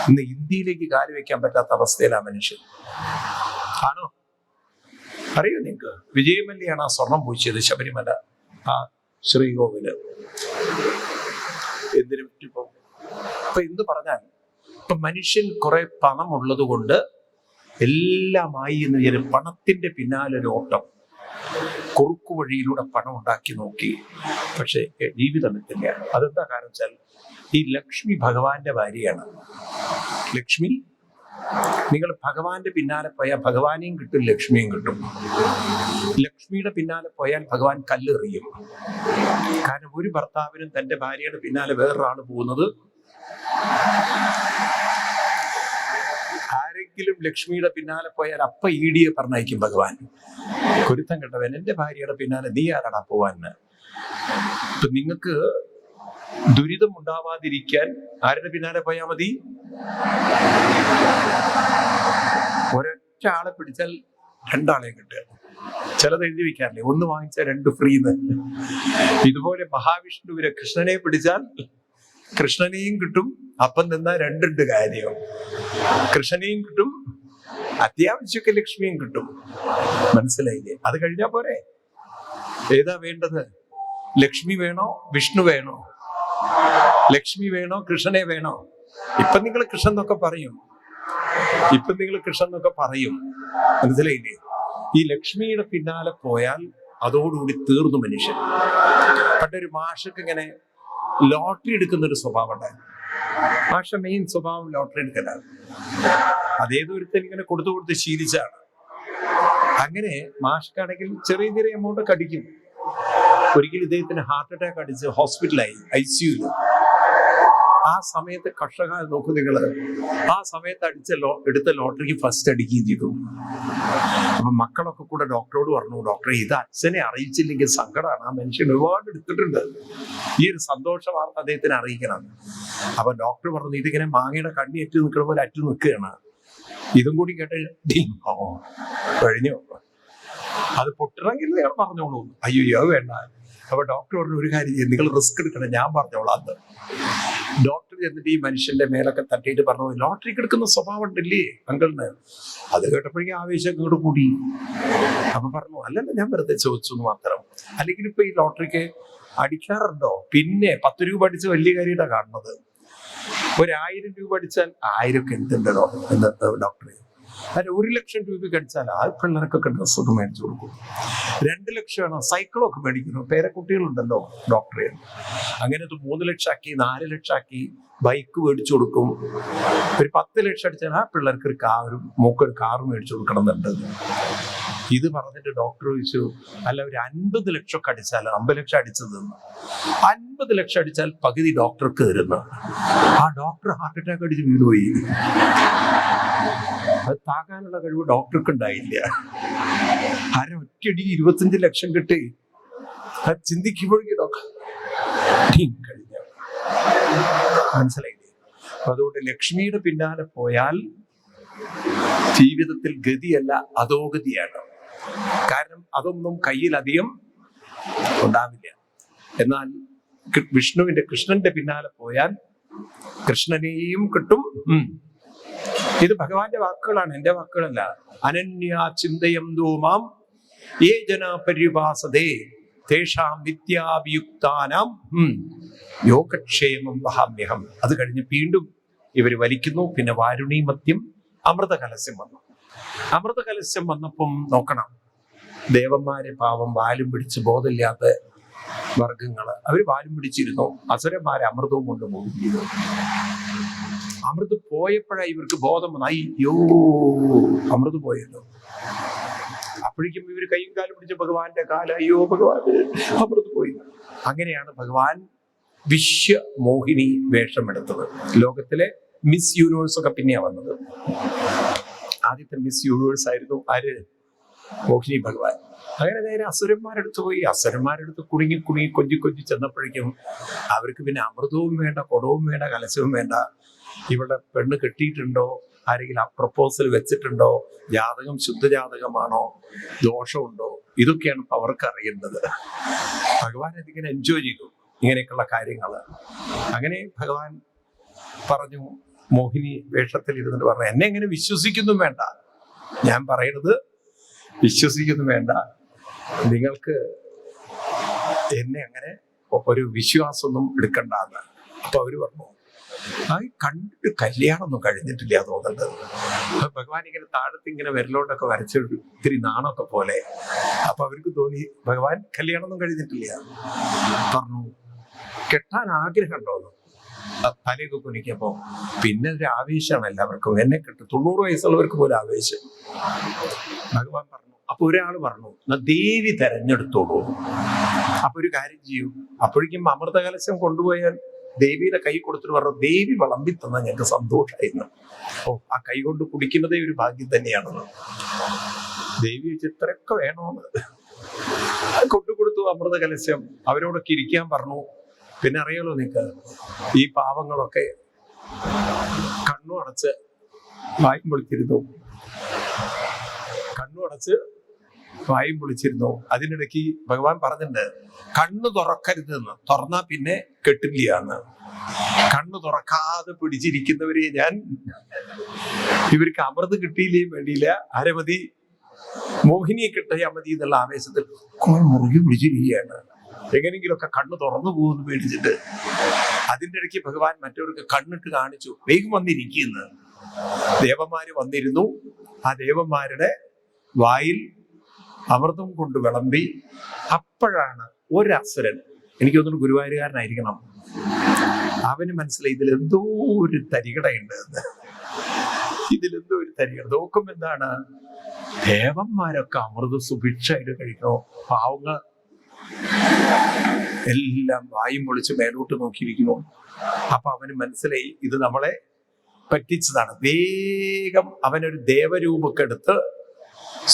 ഇന്ന് ഇന്ത്യയിലേക്ക് കാല് വെക്കാൻ പറ്റാത്ത അവസ്ഥയിലാണ് മനുഷ്യൻ. ആണോ? അറിയോ നിങ്ങൾക്ക്? വിജയമല്യാണ് ആ സ്വർണം പൂശിയത്, ശബരിമല ആ ശ്രീകോവില്. എന്തിനു പറ്റിപ്പോ ഇപ്പൊ എന്ത് പറഞ്ഞാൽ, ഇപ്പൊ മനുഷ്യൻ കുറെ പണമുള്ളത് കൊണ്ട് എല്ലാമായി എന്ന് വിചാരിച്ചു പണത്തിന്റെ പിന്നാലെ ഒരു ഓട്ടം, കുറുക്കു വഴിയിലൂടെ പണം ഉണ്ടാക്കി നോക്കി. പക്ഷെ ജീവിതം എത്തില്ല. അതെന്താ കാരണം വെച്ചാൽ, ഈ ലക്ഷ്മി ഭഗവാന്റെ ഭാര്യയാണ്. ലക്ഷ്മി, നിങ്ങൾ ഭഗവാന്റെ പിന്നാലെ പോയാൽ ഭഗവാനെയും കിട്ടും ലക്ഷ്മിയും കിട്ടും. ലക്ഷ്മിയുടെ പിന്നാലെ പോയാൽ ഭഗവാൻ കല്ലെറിയും. കാരണം ഒരു ഭർത്താവിനും തന്റെ ഭാര്യയുടെ പിന്നാലെ വേറൊരാള് പോകുന്നത്, ആരെങ്കിലും ലക്ഷ്മിയുടെ പിന്നാലെ പോയാൽ അപ്പ ഈടിയെ പറഞ്ഞയക്കും ഭഗവാൻ. കുരുത്തം കെട്ടവൻ, എന്റെ ഭാര്യയുടെ പിന്നാലെ നീ ആരാടാ പോവാന്ന്. ഇപ്പൊ നിങ്ങൾക്ക് ദുരിതം ഉണ്ടാവാതിരിക്കാൻ ആരുടെ പിന്നാലെ പോയാൽ മതി? ഒരൊറ്റ ആളെ പിടിച്ചാൽ 2 ആളെ കിട്ടുക. ചിലത് എഴുതി വെക്കാറില്ലേ, 1 വാങ്ങിച്ചാൽ 2 ഫ്രീന്ന്. ഇതുപോലെ മഹാവിഷ്ണുവിനെ, കൃഷ്ണനെ പിടിച്ചാൽ കൃഷ്ണനെയും കിട്ടും, അപ്പം നിന്നാ 2 കാര്യം. കൃഷ്ണനെയും കിട്ടും, അത്യാവശ്യമൊക്കെ ലക്ഷ്മിയും കിട്ടും. മനസ്സിലായില്ലേ? അത് കഴിഞ്ഞാ പോരെ. ഏതാ വേണ്ടത്? ലക്ഷ്മി വേണോ വിഷ്ണു വേണോ? ലക്ഷ്മി വേണോ കൃഷ്ണനെ വേണോ? ഇപ്പൊ നിങ്ങൾ കൃഷ്ണൻ എന്നൊക്കെ പറയും. മനസ്സിലായില്ലേ? ഈ ലക്ഷ്മിയുടെ പിന്നാലെ പോയാൽ അതോടുകൂടി തീർന്നു മനുഷ്യൻ. പണ്ടൊരു മാഷക്ക് ഇങ്ങനെ ലോട്ടറി എടുക്കുന്ന ഒരു സ്വഭാവം ഉണ്ടായിരുന്നു. മാഷ മെയിൻ സ്വഭാവം ലോട്ടറി എടുക്കലാണ്. അതേതൊരുത്തൻ ഇങ്ങനെ കൊടുത്തു ശീലിച്ചാണ്. അങ്ങനെ മാഷക്കാണെങ്കിൽ ചെറിയ ചെറിയ എമൗണ്ട് ഒക്കെ അടിക്കും. ഒരിക്കലും ഇദ്ദേഹത്തിന് ഹാർട്ട് അറ്റാക്ക് അടിച്ച് ഹോസ്പിറ്റലായി, ICU. ആ സമയത്ത് കർഷക നോക്കൂ നിങ്ങള്, ആ സമയത്ത് എടുത്ത ലോട്ടറിക്ക് ഫസ്റ്റ് അടിക്കുകയും ചെയ്തു. അപ്പൊ മക്കളൊക്കെ കൂടെ ഡോക്ടറോട് പറഞ്ഞു, ഡോക്ടറെ ഇത് അച്ഛനെ അറിയിച്ചില്ലെങ്കിൽ സങ്കടമാണ്, ആ മനുഷ്യൻ ഒരുപാട് എടുത്തിട്ടുണ്ട്, ഈ ഒരു സന്തോഷ വാർത്ത അദ്ദേഹത്തിന് അറിയിക്കണം. അപ്പൊ ഡോക്ടർ പറഞ്ഞു, ഇതിങ്ങനെ മാങ്ങയുടെ കണ്ണി അറ്റു നിൽക്കുന്ന പോലെ അറ്റു നിൽക്കുകയാണ്. ഇതും കൂടി കേട്ട് കഴിഞ്ഞു, അത് പൊട്ടണമെങ്കിൽ നിങ്ങൾ പറഞ്ഞോളൂ. അയ്യോ വേണ്ട. അപ്പൊ ഡോക്ടർ പറഞ്ഞു, ഒരു കാര്യം ചെയ്യും, നിങ്ങൾ റിസ്ക് എടുക്കണം, ഞാൻ പറഞ്ഞോളാം എന്ന്. ഡോക്ടർ എന്നിട്ട് ഈ മനുഷ്യന്റെ മേലൊക്കെ തട്ടിയിട്ട് പറഞ്ഞു, ലോട്ടറി എടുക്കുന്ന സ്വഭാവം ഉണ്ടല്ലേ അങ്കിളിന്? അത് കേട്ടപ്പോഴേക്കും ആവേശം ഇങ്ങോട്ട് കൂടി. അപ്പൊ പറഞ്ഞു, അല്ലല്ല ഞാൻ വെറുതെ ചോദിച്ചു എന്ന് മാത്രം. അല്ലെങ്കിൽ ഇപ്പൊ ഈ ലോട്ടറിക്ക് അടിക്കാറുണ്ടോ? പിന്നെ 10 രൂപ അടിച്ച് വലിയ കാര്യമായിട്ടാ കാണുന്നത്. 1000 രൂപ അടിച്ചാൽ 1000 എന്തുണ്ടോ ഡോക്ടറെ? അല്ല 1 ലക്ഷം രൂപയ്ക്ക് അടിച്ചാൽ ആ പിള്ളേർക്കൊക്കെ ഡ്രസ്സൊക്കെ മേടിച്ചു കൊടുക്കും. 2 ലക്ഷമാണ് സൈക്കിളൊക്കെ മേടിക്കുന്നു. പേരക്കുട്ടികളുണ്ടല്ലോ ഡോക്ടറെ. അങ്ങനെ അത് 3 ലക്ഷം ആക്കി, 4 ലക്ഷം ആക്കി ബൈക്ക് മേടിച്ചു കൊടുക്കും. ഒരു 10 ലക്ഷം അടിച്ചാൽ ആ പിള്ളേർക്ക് ഒരു കാറ് മേടിച്ചു കൊടുക്കണം എന്നുണ്ട്. ഇത് പറഞ്ഞിട്ട് ഡോക്ടർ ചോദിച്ചു, അല്ല ഒരു 50 ലക്ഷം ഒക്കെ അടിച്ചാൽ, 50 ലക്ഷം അടിച്ചത് 50 ലക്ഷം അടിച്ചാൽ പകുതി ഡോക്ടർക്ക് തരുന്നു. ആ ഡോക്ടർ ഹാർട്ട് അറ്റാക്ക് അടിച്ച് വീണുപോയി. അത് താങ്ങാനുള്ള കഴിവ് ഡോക്ടർക്ക് ഉണ്ടായില്ല. ഒറ്റയടി 25 ലക്ഷം കിട്ടി. അത് ചിന്തിക്കുമ്പോഴേക്കും ഡോക്ടർ കഴിഞ്ഞ. മനസ്സിലായില്ലേ? അതുകൊണ്ട് ലക്ഷ്മിയുടെ പിന്നാലെ പോയാൽ ജീവിതത്തിൽ ഗതിയല്ല അധോഗതിയാണ്. കാരണം അതൊന്നും കയ്യിൽ അധികം ഉണ്ടാവില്ല. എന്നാൽ കൃഷ്ണന്റെ പിന്നാലെ പോയാൽ കൃഷ്ണനെയും കിട്ടും. ഇത് ഭഗവാന്റെ വാക്കുകളാണ്, എന്റെ വാക്കുകളല്ല. അനന്യാ ചിന്തയം ധൂമാം യേ ജനാ പര്യുപാസതേ തേഷാം വിദ്യാഭിയുക്താനാം യോഗക്ഷേമം വഹാമ്യഹം. അത് കഴിഞ്ഞ് വീണ്ടും ഇവർ വലിക്കുന്നു. പിന്നെ വാരുണി മദ്യം അമൃതകലസ്യം വന്നു. അമൃതകലസ്യം വന്നപ്പം നോക്കണം, ദേവന്മാരെ പാവം വാലും പിടിച്ച് ബോധമില്ലാത്ത വർഗങ്ങള് അവർ വാലും പിടിച്ചിരുന്നു. അസുരന്മാരെ അമൃതവും കൊണ്ട് പോകും ചെയ്തു. അമൃത് പോയപ്പോഴാണ് ഇവർക്ക് ബോധം വന്നു, അയ്യോ അമൃത് പോയല്ലോ. അപ്പോഴേക്കും ഇവർ കൈയും കാലും പിടിച്ച ഭഗവാന്റെ കാലം, അയ്യോ ഭഗവാൻ അമൃത് പോയി. അങ്ങനെയാണ് ഭഗവാൻ വിശ്വമോഹിനി വേഷമെടുത്തത്. ലോകത്തിലെ മിസ് യൂണിവേഴ്സ് ഒക്കെ പിന്നെയാ വന്നത്. ആദ്യത്തെ മിസ് യൂണിവേഴ്സ് ആയിരുന്നു ആര്? മോഹിനി ഭഗവാൻ. അങ്ങനെ നേരെ അസുരന്മാരെടുത്ത് പോയി. അസുരന്മാരെടുത്ത് കുടുങ്ങി കൊഞ്ചി ചെന്നപ്പോഴേക്കും അവർക്ക് പിന്നെ അമൃതവും വേണ്ട, കുടവും വേണ്ട, കലശവും വേണ്ട. ഇവിടെ പെണ്ണ് കെട്ടിയിട്ടുണ്ടോ, ആരെങ്കിലും ആ പ്രപ്പോസൽ വെച്ചിട്ടുണ്ടോ, ജാതകം ശുദ്ധജാതകമാണോ, ദോഷമുണ്ടോ, ഇതൊക്കെയാണ് അവർക്ക് അറിയേണ്ടത്. ഭഗവാൻ അതിങ്ങനെ എൻജോയ് ചെയ്തു ഇങ്ങനെയൊക്കെയുള്ള കാര്യങ്ങൾ. അങ്ങനെ ഭഗവാൻ പറഞ്ഞു, മോഹിനി വേഷത്തിൽ ഇരുന്നിട്ട് പറഞ്ഞു, എന്നെ എങ്ങനെ വിശ്വസിക്കുന്നു വേണ്ട, ഞാൻ പറയുന്നത് വിശ്വസിക്കുന്നു വേണ്ട, നിങ്ങൾക്ക് എന്നെ അങ്ങനെ ഒരു വിശ്വാസമൊന്നും എടുക്കണ്ടെന്ന്. അപ്പൊ അവര് പറഞ്ഞു, കണ്ടിട്ട് കല്യാണമൊന്നും കഴിഞ്ഞിട്ടില്ല തോന്നുന്നത്. ഭഗവാൻ ഇങ്ങനെ താഴത്ത് ഇങ്ങനെ വിരലോട്ടൊക്കെ വരച്ചിട്ട് ഇത്തിരി നാണൊക്കെ പോലെ. അപ്പൊ അവർക്ക് തോന്നി ഭഗവാൻ കല്യാണമൊന്നും കഴിഞ്ഞിട്ടില്ല. പറഞ്ഞു, കെട്ടാൻ ആഗ്രഹം ഉണ്ടോന്ന്. തലയൊക്കെ കുനിക്കപ്പോ പിന്നെ ഒരു ആവേശമാണ് എല്ലാവർക്കും. എന്നെ കെട്ടും, 90 വയസ്സുള്ളവർക്ക് പോലും ആവേശം. ഭഗവാൻ പറഞ്ഞു. അപ്പൊ ഒരാൾ പറഞ്ഞു, ദേവി തെരഞ്ഞെടുത്തോളൂ. അപ്പൊ ഒരു കാര്യം ചെയ്യൂ, അപ്പോഴേക്കും അമൃതകലശം കൊണ്ടുപോയാൽ ദേവിയുടെ കൈ കൊടുത്തിട്ട് പറഞ്ഞു, ദേവി വിളമ്പി തന്ന ഞങ്ങൾക്ക് സന്തോഷമായിരുന്നു. ആ കൈ കൊണ്ട് കുടിക്കുന്നതേ ഒരു ഭാഗ്യം തന്നെയാണെന്ന്. ദേവി വെച്ച് ഇത്രയൊക്കെ വേണോന്ന് കൊണ്ടുകൊടുത്തു അമൃതകലശം. അവരോടൊക്കെ ഇരിക്കാൻ പറഞ്ഞു. പിന്നെ അറിയാലോ നിങ്ങൾക്ക്, ഈ പാവങ്ങളൊക്കെ കണ്ണു അടച്ച് വായും പൊളിച്ചിരുന്നു. അതിനിടയ്ക്ക് ഭഗവാൻ പറഞ്ഞിട്ടുണ്ട്, കണ്ണു തുറക്കരുതെന്ന്. തുറന്നാ പിന്നെ കെട്ടില്ല എന്ന്. കണ്ണു തുറക്കാതെ പിടിച്ചിരിക്കുന്നവരെ ഞാൻ, ഇവർക്ക് അമൃത് കിട്ടിയില്ലേ വേണ്ടിയില്ല, അരമതി മോഹിനിയെ കിട്ടിയാൽ മതി എന്നുള്ള ആവേശത്തിൽ മുറുകി പിടിച്ചിരിക്കുകയാണ്. എങ്ങനെയെങ്കിലുമൊക്കെ കണ്ണ് തുറന്നു പോകുന്നു പേടിച്ചിട്ട്. അതിൻ്റെ ഇടയ്ക്ക് ഭഗവാൻ മറ്റവർക്ക് കണ്ണിട്ട് കാണിച്ചു, വേഗം വന്നിരിക്കുന്നു. ദേവന്മാര് വന്നിരുന്നു. ആ ദേവന്മാരുടെ വായിൽ അമൃതം കൊണ്ട് വിളമ്പി. അപ്പോഴാണ് ഒരസുരൻ, എനിക്ക് തോന്നുന്നു ഗുരുവായൂരുകാരനായിരിക്കണം, അവന് മനസ്സിലായി ഇതിലെന്തോ ഒരു തരികടയുണ്ട് എന്ന്. ഇതിലെന്തോ ഒരു തരികട. നോക്കുമ്പോ എന്താണ്, ദേവന്മാരൊക്കെ അമൃത സുഭിക്ഷമായിട്ട് കഴിക്കണോ, പാവങ്ങൾ എല്ലാം വായും പൊളിച്ച് മേലോട്ട് നോക്കിയിരിക്കുന്നു. അപ്പൊ അവന് മനസ്സിലായി ഇത് നമ്മളെ പറ്റിച്ചതാണ്. വേഗം അവനൊരു ദേവരൂപമൊക്കെ എടുത്ത്,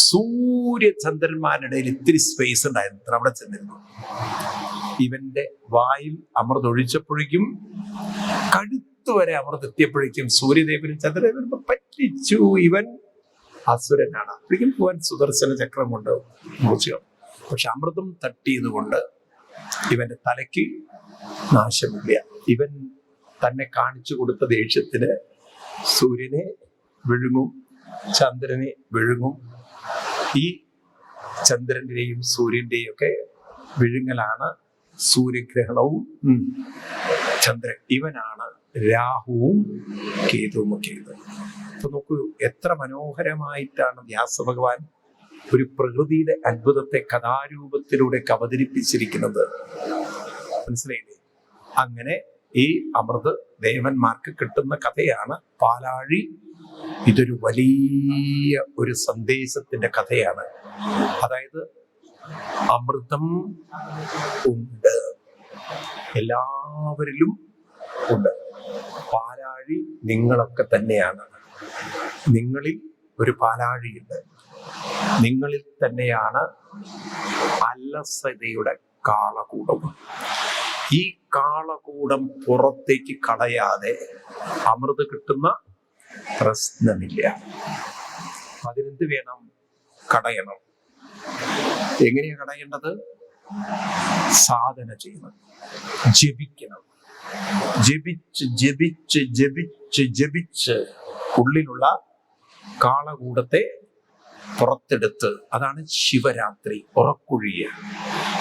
സൂര്യചന്ദ്രന്മാരുടെ ഇത്തിരി സ്പേസ് ഉണ്ടായിരുന്നു, അവിടെ ചെന്നിരുന്നു. ഇവന്റെ വായിൽ അമൃതൊഴിച്ചപ്പോഴേക്കും കഴുത്ത് വരെ അമൃതെത്തിയപ്പോഴേക്കും സൂര്യദേവനും ചന്ദ്രദേവനും പറ്റിച്ചു. ഇവൻ അസുരനാണ്. ഒരിക്കലും പോവാൻ സുദർശന ചക്രം കൊണ്ട് മുറിച്ചു. പക്ഷെ അമൃതം തട്ടിയത് കൊണ്ട് ഇവന്റെ തലയ്ക്ക് നാശമില്ല. ഇവൻ തന്നെ കാണിച്ചു കൊടുത്ത ദേഷ്യത്തിന് സൂര്യനെ വിഴുങ്ങും, ചന്ദ്രനെ വിഴുങ്ങും. ഈ ചന്ദ്രന്റെയും സൂര്യന്റെയും ഒക്കെ വിഴുങ്ങലാണ് സൂര്യഗ്രഹണവും ചന്ദ്രൻ. ഇവനാണ് രാഹുവും കേതുവും ഒക്കെ. അപ്പൊ നോക്കൂ, എത്ര മനോഹരമായിട്ടാണ് വ്യാസഭഗവാൻ ഒരു പ്രകൃതിയുടെ അത്ഭുതത്തെ കഥാരൂപത്തിലൂടെ അവതരിപ്പിച്ചിരിക്കുന്നത്. മനസ്സിലായില്ലേ? അങ്ങനെ ഈ അമൃത് ദേവന്മാർക്ക് കിട്ടുന്ന കഥയാണ് പാലാഴി. ഇതൊരു വലിയ ഒരു സന്ദേശത്തിന്റെ കഥയാണ്. അതായത് അമൃതം ഉണ്ട്, എല്ലാവരിലും ഉണ്ട്. പാലാഴി നിങ്ങളൊക്കെ തന്നെയാണ്. നിങ്ങളിൽ ഒരു പാലാഴിയുണ്ട്. നിങ്ങളിൽ തന്നെയാണ് അലസതയുടെ കാളകൂടം. ഈ കാളകൂടം പുറത്തേക്ക് കളയാതെ അമൃത് കിട്ടുന്ന പ്രശ്നമില്ല. അതിനെന്ത് വേണം? കടയണം. എങ്ങനെയാ കടയേണ്ടത്? സാധന ചെയ്യണം, ജപിക്കണം. ജപിച്ച് ജപിച്ച് ജപിച്ച് ജപിച്ച് ഉള്ളിലുള്ള കാളകൂടത്തെ പുറത്തെടുത്ത്, അതാണ് ശിവരാത്രി. ഉറക്കൊഴിയ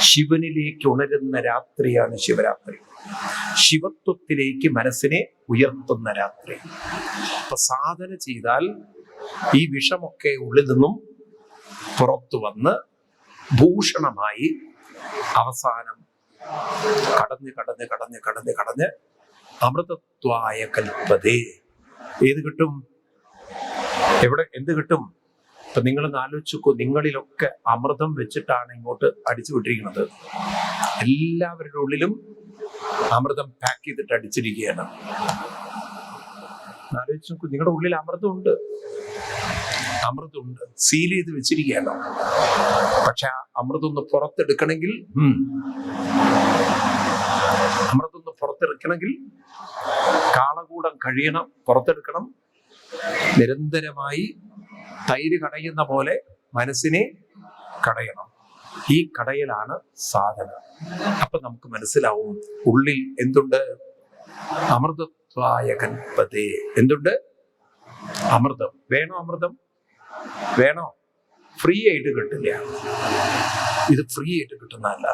ശിവനിലേക്ക് ഉണരുന്ന രാത്രിയാണ് ശിവരാത്രി. ശിവത്വത്തിലേക്ക് മനസ്സിനെ ഉയർത്തുന്ന രാത്രി. അപ്പൊ സാധന ചെയ്താൽ ഈ വിഷമൊക്കെ ഉള്ളിൽ നിന്നും പുറത്തു വന്ന് ഭൂഷണമായി അവസാനം കടന്ന് കടന്ന് കടന്ന് കടന്ന് കടന്ന് അമൃതത്വായ കൽപ്പതേ. ഏത് കിട്ടും? എവിടെ എന്ത് കിട്ടും? ഇപ്പൊ നിങ്ങളൊന്ന് ആലോചിക്കൂ, നിങ്ങളിലൊക്കെ അമൃതം വെച്ചിട്ടാണ് ഇങ്ങോട്ട് അടിച്ചു വിട്ടിരിക്കുന്നത്. എല്ലാവരുടെ ഉള്ളിലും അമൃതം പാക്ക് ചെയ്തിട്ട് അടിച്ചിരിക്കുകയാണ്. ആലോചിച്ച് നോക്കൂ, നിങ്ങളുടെ ഉള്ളിൽ അമൃതമുണ്ട്, അമൃതമുണ്ട്, സീൽ ചെയ്ത് വെച്ചിരിക്കുകയാണ്. പക്ഷെ ആ അമൃതം ഒന്ന് പുറത്തെടുക്കണമെങ്കിൽ കാളകൂടം കഴിയണം, പുറത്തെടുക്കണം. നിരന്തരമായി തൈര് കടയുന്ന പോലെ മനസ്സിനെ കടയണം. ഈ കടയലാണ് സാധന. അപ്പൊ നമുക്ക് മനസ്സിലാവും ഉള്ളിൽ എന്തുണ്ട്? അമൃതത്വായ കൽപ്പതേ. എന്തുണ്ട്? അമൃതം. വേണോ? അമൃതം വേണോ? ഫ്രീ ആയിട്ട് കിട്ടില്ല. ഇത് ഫ്രീ ആയിട്ട് കിട്ടുന്നതല്ല.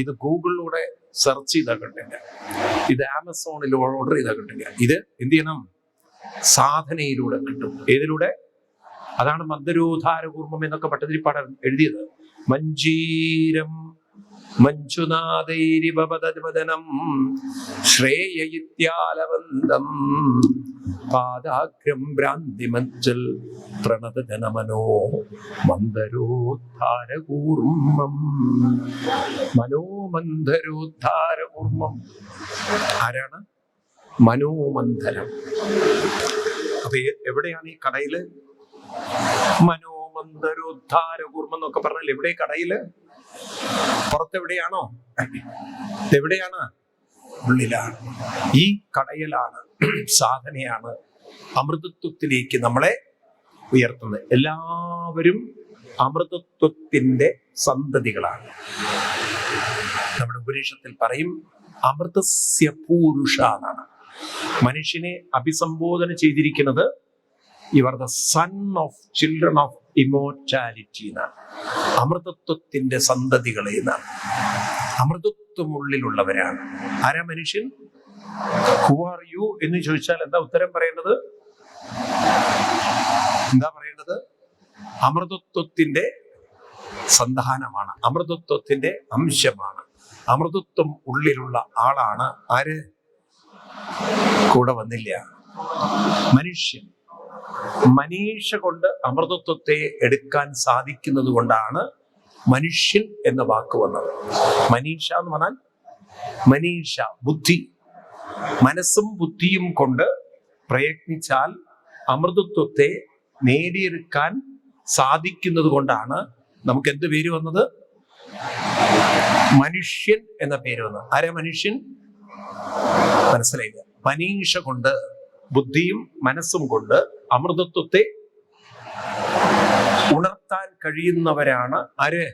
ഇത് ഗൂഗിളിലൂടെ സെർച്ച് ചെയ്താൽ കിട്ടില്ല. ഇത് ആമസോണിൽ ഓർഡർ ചെയ്താൽ കിട്ടില്ല. ഇത് എന്ത് ചെയ്യണം? സാധനയിലൂടെ കിട്ടും. ഏതിലൂടെ? അതാണ് മന്ദരോധാരകൂർമ്മം എന്നൊക്കെ പട്ടതിരിപ്പാടൻ എഴുതിയത്. മഞ്ജീരം മഞ്ജുനാഥൈരിവദനം ശ്രേയയിത്യാലവന്തം പാദാഗ്രം ഭ്രാന്തിമജ്ജൽ പ്രണതജനമനോ മന്ദരോദ്ധാരകൂർമ്മം. മനോമന്ധരോദ്ധാരകൂർമ്മം. ആരാണ്? മനോമന്ധരം. അപ്പൊ എവിടെയാണ് ഈ കടയില്? മനോമന്ധരോദ്ധാരകൂർമ്മം എന്നൊക്കെ പറഞ്ഞാൽ എവിടെ? കടയില്. പുറത്തെവിടെയാണോ? എവിടെയാണ്? ഉള്ളിലാണ്. ഈ കടയിലാണ്, സാധനയാണ് അമൃതത്വത്തിലേക്ക് നമ്മളെ ഉയർത്തുന്നത്. എല്ലാവരും അമൃതത്വത്തിന്റെ സന്തതികളാണ്. നമ്മുടെ ഉപനിഷത്തിൽ പറയും അമൃതസ്യ പൂരുഷ എന്നാണ്. മനുഷ്യനെ അഭിസംബോധന ചെയ്തിരിക്കുന്നത് your the son of children of immortality എന്നാണ്. അമൃതത്വത്തിന്റെ സന്തതികളെ എന്നാണ്. അമൃതത്വമുള്ളിലുള്ളവരാണ്. ആരാ മനുഷ്യൻ? ഹു ആർ യു എന്ന് ചോദിച്ചാൽ എന്താ ഉത്തരം പറയേണ്ടത്? എന്താ പറയേണ്ടത്? അമൃതത്വത്തിന്റെ സന്താനമാണ്, അമൃതത്വത്തിന്റെ അംശമാണ്, അമൃതത്വം ഉള്ളിലുള്ള ആളാണ്. ആര്? കൂടെ വന്നില്ല, മനുഷ്യൻ. മനീഷ കൊണ്ട് അമൃതത്വത്തെ എടുക്കാൻ സാധിക്കുന്നത് കൊണ്ടാണ് മനുഷ്യൻ എന്ന വാക്ക് വന്നത്. മനീഷ എന്ന് പറഞ്ഞാൽ മനീഷ, ബുദ്ധി. മനസ്സും ബുദ്ധിയും കൊണ്ട് പ്രയത്നിച്ചാൽ അമൃതത്വത്തെ നേടിയെടുക്കാൻ സാധിക്കുന്നത് കൊണ്ടാണ് നമുക്ക് എന്ത് പേര് വന്നത്? മനുഷ്യൻ എന്ന പേര് വന്നത്. ആരാ മനുഷ്യൻ? മനസ്സിലായില്ല. മനീഷ കൊണ്ട്, ബുദ്ധിയും മനസ്സും കൊണ്ട് അമൃതത്വത്തെ ഉണർത്താൻ കഴിയുന്നവരാണ് ആര്?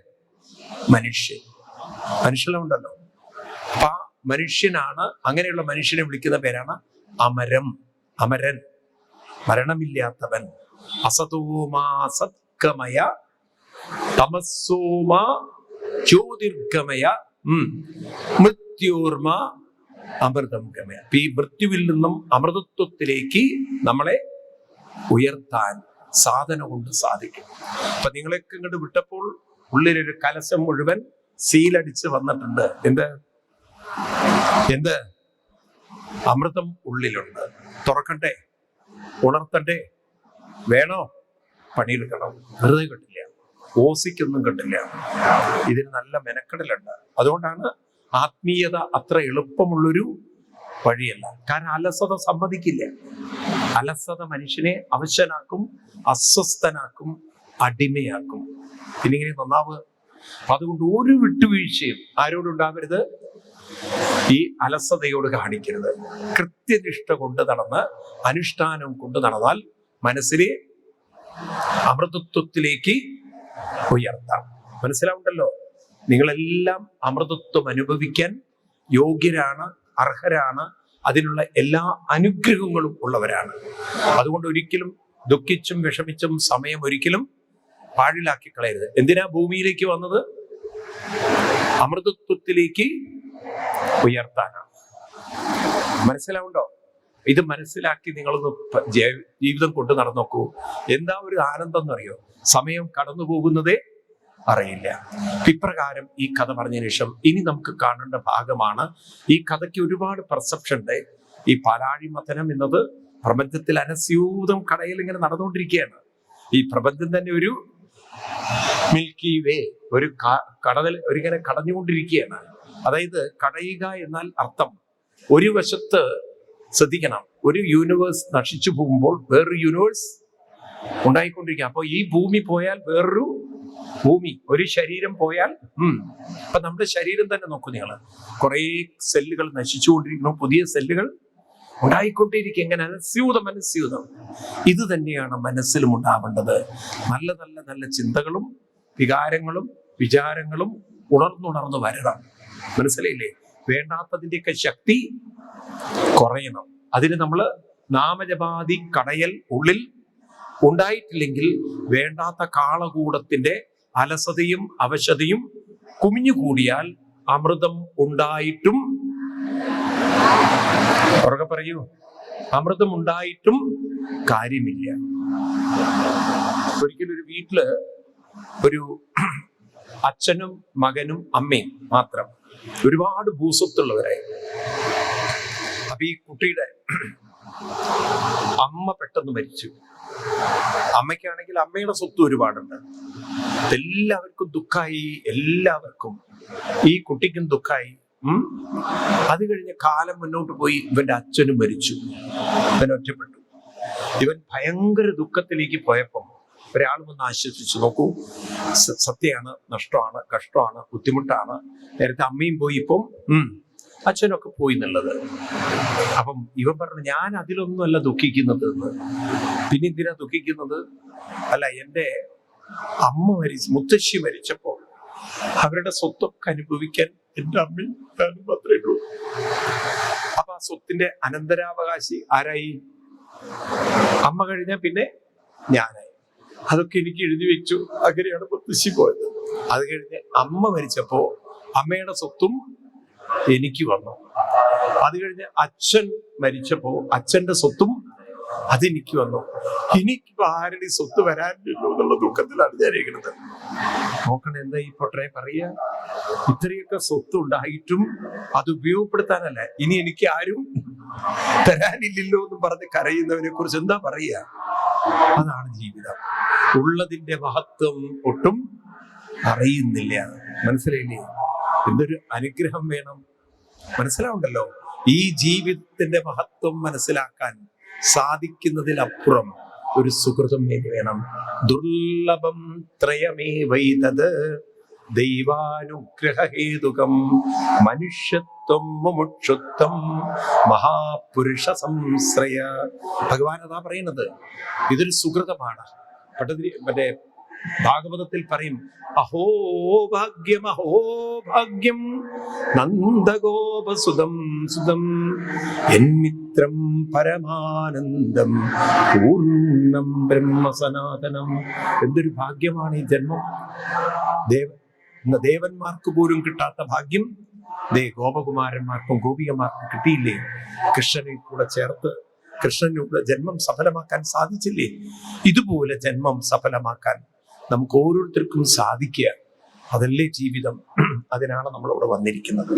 മനുഷ്യൻ. മനുഷ്യനുണ്ടല്ലോ. അപ്പൊ മനുഷ്യനാണ്. അങ്ങനെയുള്ള മനുഷ്യനെ വിളിക്കുന്ന പേരാണ് അമരം, അമരൻ, മരണമില്ലാത്തവൻ. അസതോമാ സത്കമയ തമസോമാ ജ്യോതിർഗമയ മൃത്യോർമ അമൃതം ഗമയ. ഈ മൃത്യുവിൽ നിന്നും അമൃതത്വത്തിലേക്ക് നമ്മളെ ഉയർത്താൻ സാധന കൊണ്ട് സാധിക്കും. അപ്പൊ നിങ്ങളെയൊക്കെ ഇങ്ങോട്ട് വിട്ടപ്പോൾ ഉള്ളിലൊരു കലശം മുഴുവൻ സീലടിച്ച് വന്നിട്ടുണ്ട്. എന്ത്? അമൃതം ഉള്ളിലുണ്ട്. തുറക്കട്ടെ, ഉണർത്തട്ടെ. വേണോ? പണിയെടുക്കണം. വെറുതെ കിട്ടില്ല, ഓസിക്കൊന്നും കിട്ടില്ല. ഇതിന് നല്ല മെനക്കെടലുണ്ട്. അതുകൊണ്ടാണ് ആത്മീയത അത്ര എളുപ്പമുള്ളൊരു വഴിയല്ല. കാരണം അലസത സമ്മതിക്കില്ല. അലസത മനുഷ്യനെ അവശനാക്കും, അസ്വസ്ഥനാക്കും, അടിമയാക്കും. പിന്നെ ഇങ്ങനെ നന്നാവുക. അതുകൊണ്ട് ഒരു വിട്ടുവീഴ്ചയും ആരോടുണ്ടാവരുത്? ഈ അലസതയോട് കാണിക്കരുത്. കൃത്യനിഷ്ഠ കൊണ്ട് നടന്ന്, അനുഷ്ഠാനം കൊണ്ട് നടന്നാൽ മനസ്സിനെ അമൃതത്വത്തിലേക്ക് ഉയർത്താം. മനസ്സിലാവുണ്ടല്ലോ? നിങ്ങളെല്ലാം അമൃതത്വം അനുഭവിക്കാൻ യോഗ്യരാണ്, അർഹരാണ്. അതിനുള്ള എല്ലാ അനുഗ്രഹങ്ങളും ഉള്ളവരാണ്. അതുകൊണ്ട് ഒരിക്കലും ദുഃഖിച്ചും വിഷമിച്ചും സമയം ഒരിക്കലും പാഴിലാക്കി കളയരുത്. എന്തിനാ ഭൂമിയിലേക്ക് വന്നത്? അമൃതത്വത്തിലേക്ക് ഉയർത്താനാണ്. മനസ്സിലാവുണ്ടോ? ഇത് മനസ്സിലാക്കി നിങ്ങളൊന്ന് ജീവിതം കൊണ്ട് നടന്നു നോക്കൂ. എന്താ ഒരു ആനന്ദം എന്നറിയോ? സമയം കടന്നു പോകുന്നതേ അറിയില്ല. ഇപ്രകാരം ഈ കഥ പറഞ്ഞതിന് ശേഷം ഇനി നമുക്ക് കാണേണ്ട ഭാഗമാണ്. ഈ കഥയ്ക്ക് ഒരുപാട് പെർസെപ്ഷൻ ഉണ്ട്. ഈ പാലാഴി മഥനം എന്നത് പ്രപഞ്ചത്തിൽ അനസ്യൂതം കടയിൽ ഇങ്ങനെ നടന്നുകൊണ്ടിരിക്കുകയാണ്. ഈ പ്രപഞ്ചം തന്നെ ഒരു മിൽക്കി വേ, ഒരു കടൽ ഒരിങ്ങനെ കടഞ്ഞുകൊണ്ടിരിക്കുകയാണ്. അതായത് കടയുക എന്നാൽ അർത്ഥം, ഒരു വശത്ത് ശ്രദ്ധിക്കണം, ഒരു യൂണിവേഴ്സ് നശിച്ചു പോകുമ്പോൾ വേറൊരു യൂണിവേഴ്സ് ഉണ്ടായിക്കൊണ്ടിരിക്കുക. അപ്പൊ ഈ ഭൂമി പോയാൽ വേറൊരു ഭൂമി, ഒരു ശരീരം പോയാൽ അപ്പൊ നമ്മുടെ ശരീരം തന്നെ നോക്കൂ നിങ്ങൾ. കുറെ സെല്ലുകൾ നശിച്ചുകൊണ്ടിരിക്കുന്നു, പുതിയ സെല്ലുകൾ ഉണ്ടായിക്കൊണ്ടിരിക്കുക. എങ്ങനെ? അനസ്യൂതം. ഇത് തന്നെയാണ് മനസ്സിലും ഉണ്ടാവേണ്ടത്. നല്ല നല്ല നല്ല ചിന്തകളും വികാരങ്ങളും വിചാരങ്ങളും ഉണർന്നുണർന്നു വരണം. മനസ്സിലായില്ലേ? വേണ്ടാത്തതിൻ്റെയൊക്കെ ശക്തി കുറയണം. അതിന് നമ്മൾ നാമജപാതി കടയൽ ഉള്ളിൽ ഉണ്ടായിട്ടില്ലെങ്കിൽ വേണ്ടാത്ത കാളകൂടത്തിന്റെ അലസതയും അവശതയും കുമിഞ്ഞുകൂടിയാൽ അമൃതം ഉണ്ടായിട്ടും, ഉറക്കെ പറയൂ, അമൃതം ഉണ്ടായിട്ടും കാര്യമില്ല. ഒരിക്കലും ഒരു വീട്ടില് ഒരു അച്ഛനും മകനും അമ്മയും മാത്രം, ഒരുപാട് ഭൂസ്വത്തുള്ളവരായി. അപ്പൊ ഈ കുട്ടിയുടെ അമ്മ പെട്ടെന്ന് മരിച്ചു. അമ്മയ്ക്കാണെങ്കിൽ അമ്മയുടെ സ്വത്ത് ഒരുപാടുണ്ട്. എല്ലാവർക്കും ദുഃഖമായി, എല്ലാവർക്കും. ഈ കുട്ടിക്കും ദുഃഖമായി. അത് കഴിഞ്ഞ് കാലം മുന്നോട്ട് പോയി. ഇവന്റെ അച്ഛനും മരിച്ചു. ഇവൻ ഒറ്റപ്പെട്ടു. ഇവൻ ഭയങ്കര ദുഃഖത്തിലേക്ക് പോയപ്പം ഒരാൾ വന്ന് ആശ്വസിച്ചു. നോക്കൂ, സത്യമാണ്, നഷ്ടമാണ്, കഷ്ടമാണ്, ബുദ്ധിമുട്ടാണ്. നേരത്തെ അമ്മയും പോയി, ഇപ്പം അച്ഛനൊക്കെ പോയി എന്നുള്ളത്. അപ്പം ഇവൻ പറഞ്ഞു, ഞാൻ അതിലൊന്നുമല്ല ദുഃഖിക്കുന്നത് എന്ന്. പിന്നെ എന്തിനാ ദുഃഖിക്കുന്നത്? അല്ല, എൻ്റെ അമ്മ മുത്തശ്ശി മരിച്ചപ്പോൾ അവരുടെ സ്വത്തൊക്കെ അനുഭവിക്കാൻ എന്റെ അമ്മയും ഞാനും മാത്രമേ ഉള്ളൂ. അപ്പൊ ആ സ്വത്തിന്റെ അനന്തരാവകാശി ആരായി? അമ്മ കഴിഞ്ഞാൽ പിന്നെ ഞാനായി. അതൊക്കെ എനിക്ക് എഴുതി വെച്ചു. അങ്ങനെയാണ് മുത്തശ്ശി പോയത്. അത് കഴിഞ്ഞ് അമ്മ മരിച്ചപ്പോ അമ്മയുടെ സ്വത്തും എനിക്ക് വന്നു. അത് കഴിഞ്ഞ് അച്ഛൻ മരിച്ചപ്പോ അച്ഛന്റെ സ്വത്തും അതെനിക്ക് വന്നു. എനിക്കിപ്പോ ആരുടെ സ്വത്ത് വരാനില്ലല്ലോ എന്നുള്ള ദുഃഖത്തിലാണ് ഞാൻ ഇരിക്കുന്നത്. നോക്കണേ, എന്താ ഈ പൊട്ടറെ പറയാ? ഇത്രയൊക്കെ സ്വത്ത് ഉണ്ടായിട്ടും അത് ഉപയോഗപ്പെടുത്താനല്ല. ഇനി എനിക്ക് ആരും തരാനില്ലല്ലോ എന്ന് പറഞ്ഞ് കരയുന്നവരെ കുറിച്ച് എന്താ പറയുക? അതാണ് ജീവിതം. ഉള്ളതിന്റെ മഹത്വം ഒട്ടും അറിയുന്നില്ല. മനസ്സിലായില്ലേ? എന്തൊരു അനുഗ്രഹം വേണം. മനസ്സിലാവുണ്ടല്ലോ? ഈ ജീവിതത്തിന്റെ മഹത്വം മനസ്സിലാക്കാൻ സാധിക്കുന്നതിലപ്പുറം ഒരു സുഹൃതം വേണം. ദുർലഭം ത്രയമേവൈതത് ദൈവാനുഗ്രഹഹേതുകം മനുഷ്യത്വം മുമുക്ഷുത്വം മഹാപുരുഷ സംശ്രയ. ഭഗവാൻ അതാ പറയുന്നത്. ഇതൊരു സുഹൃതമാണ്. മറ്റേ ഭാഗവതത്തിൽ പറയും, അഹോ ഭാഗ്യം അഹോ ഭാഗ്യം നന്ദഗോപസുതം സുതം എന്മിത്രം പരമാനന്ദം പൂർണ്ണം ബ്രഹ്മസനാതനം. എന്തൊരു ഭാഗ്യമാണ് ഈ ജന്മം. ദേവന്മാർക്ക് പോലും കിട്ടാത്ത ഭാഗ്യം ഗോപകുമാരന്മാർക്കും ഗോപികമാർക്കും കിട്ടിയില്ലേ? കൃഷ്ണനെ കൂടെ ചേർത്ത് കൃഷ്ണനൂടെ ജന്മം സഫലമാക്കാൻ സാധിച്ചില്ലേ? ഇതുപോലെ ജന്മം സഫലമാക്കാൻ നമുക്ക് ഓരോരുത്തർക്കും സാധിക്കുക. അതല്ലേ ജീവിതം. അതിനാണ് നമ്മളിവിടെ വന്നിരിക്കുന്നത്.